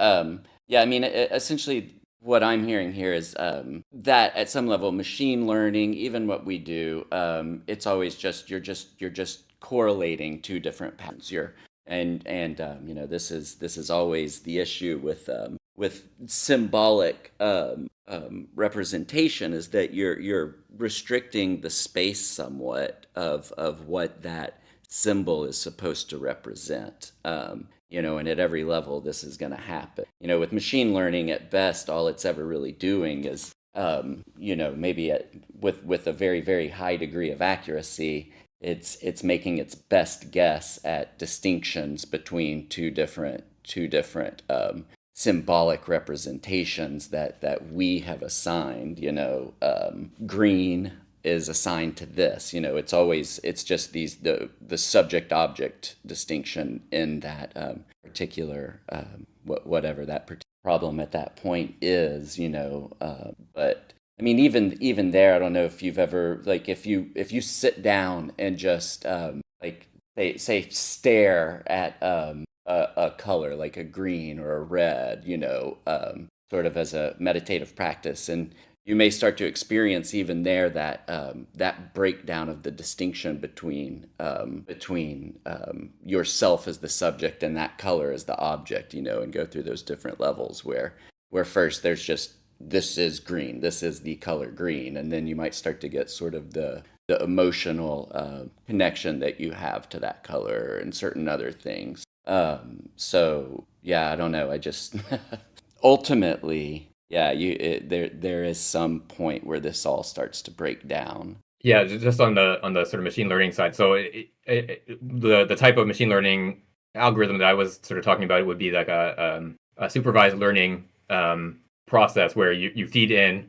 yeah, I mean, essentially, what I'm hearing here is that at some level, machine learning, even what we do, it's always just you're just correlating two different patterns. This is always the issue with symbolic representation, is that you're restricting the space somewhat of what that symbol is supposed to represent. And at every level, this is going to happen. With machine learning, at best, all it's ever really doing is, maybe with a very, very high degree of accuracy, it's making its best guess at distinctions between two different symbolic representations that we have assigned. Green is assigned to this. It's just the subject object distinction in that particular whatever that particular problem at that point is. But I mean, even there, I don't know if you've ever, like, if you sit down and just like say stare at a color like a green or a red, sort of as a meditative practice, and you may start to experience even there that that breakdown of the distinction between yourself as the subject and that color as the object, and go through those different levels where first there's just, this is green, this is the color green, and then you might start to get sort of the emotional connection that you have to that color and certain other things. So yeah, I don't know. I just ultimately, yeah, there is some point where this all starts to break down. Yeah, just on the sort of machine learning side. So the type of machine learning algorithm that I was sort of talking about would be like a supervised learning process where you feed in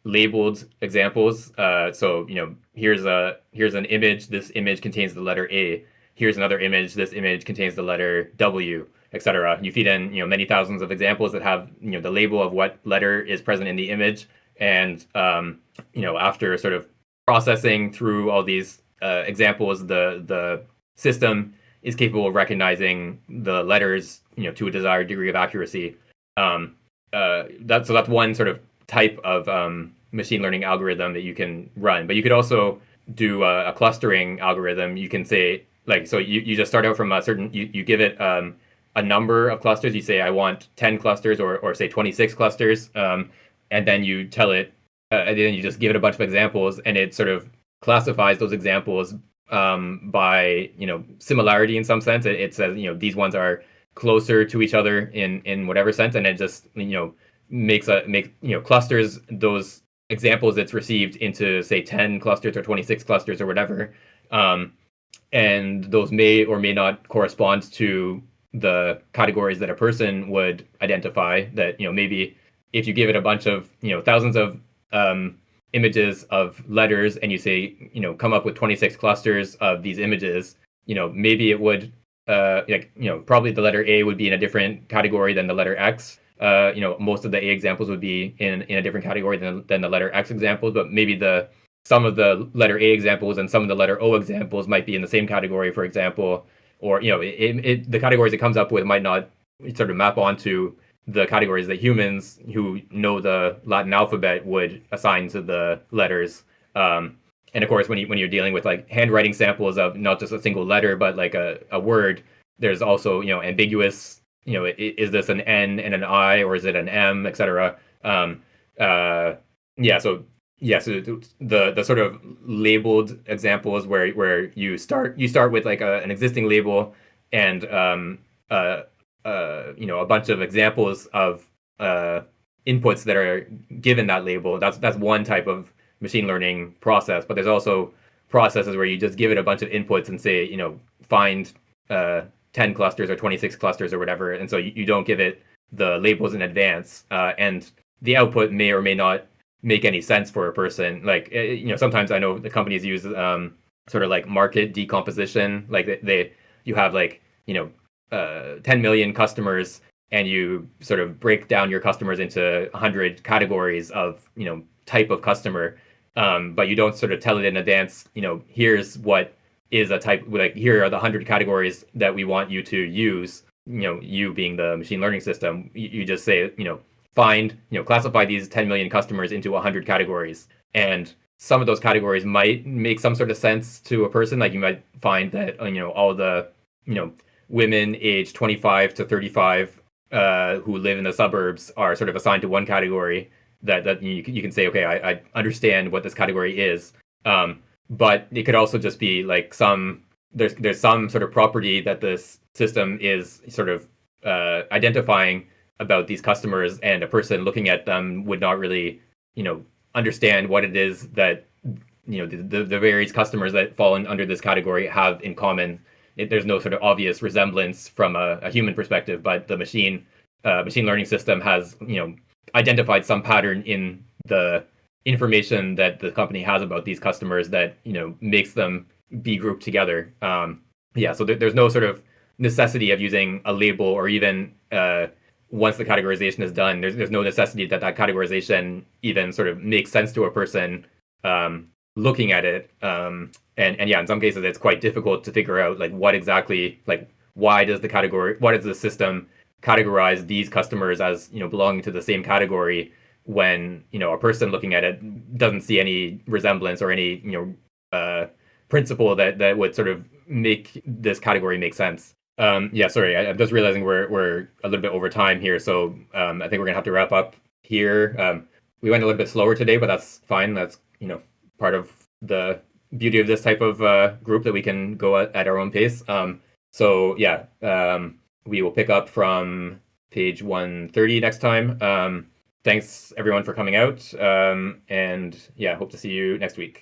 labeled examples. So here's an image. This image contains the letter A. Here's another image. This image contains the letter W, etc. You feed in many thousands of examples that have the label of what letter is present in the image, and after sort of processing through all these examples, the system is capable of recognizing the letters to a desired degree of accuracy. That's one sort of type of machine learning algorithm that you can run. But you could also do a clustering algorithm. You can say, like, so you just start out from a certain, you give it a number of clusters. You say, I want 10 clusters or say 26 clusters. And then you tell it, and then you just give it a bunch of examples, and it sort of classifies those examples by similarity in some sense. It says these ones are closer to each other in whatever sense, and it just makes clusters those examples it's received into, say, 10 clusters or 26 clusters or whatever. And those may or may not correspond to the categories that a person would identify. That maybe if you give it a bunch of thousands of images of letters, and you say come up with 26 clusters of these images, maybe it would probably the letter A would be in a different category than the letter X. Most of the A examples would be in a different category than the letter X examples, but maybe some of the letter A examples and some of the letter O examples might be in the same category, for example, or the categories it comes up with might not sort of map onto the categories that humans who know the Latin alphabet would assign to the letters. And of course, when you're dealing with like handwriting samples of not just a single letter, but like a word, there's also ambiguous. Is this an N and an I, or is it an M, etc. So the sort of labeled examples where you start with like an existing label and a bunch of examples of inputs that are given that label. That's one type of machine learning process, but there's also processes where you just give it a bunch of inputs and say, find 10 clusters or 26 clusters or whatever, and so you don't give it the labels in advance, and the output may or may not make any sense for a person. Like, sometimes I know the companies use sort of like market decomposition. Like you have like 10 million customers, and you sort of break down your customers into 100 categories of type of customer, but you don't sort of tell it in advance. Here's what is a type. Like, here are the 100 categories that we want you to use. You being the machine learning system, you just say find, classify these 10 million customers into 100 categories, and some of those categories might make some sort of sense to a person. Like, you might find that all the women aged 25 to 35 who live in the suburbs are sort of assigned to one category. That you can say, okay, I understand what this category is, but it could also just be like there's some sort of property that this system is sort of identifying about these customers, and a person looking at them would not really understand what it is that the various customers that fall under this category have in common. There's no sort of obvious resemblance from a human perspective, but the machine learning system has identified some pattern in the information that the company has about these customers that makes them be grouped together. So there's no sort of necessity of using a label, or even once the categorization is done, there's no necessity that categorization even sort of makes sense to a person looking at it. And yeah, in some cases it's quite difficult to figure out like what exactly, like, why does the system categorize these customers as belonging to the same category, when a person looking at it doesn't see any resemblance or any principle that would sort of make this category make sense. Sorry, I'm just realizing we're a little bit over time here, so I think we're gonna have to wrap up here. We went a little bit slower today, but that's fine. That's part of the beauty of this type of group, that we can go at our own pace. We will pick up from page 130 next time. Thanks everyone for coming out, and hope to see you next week.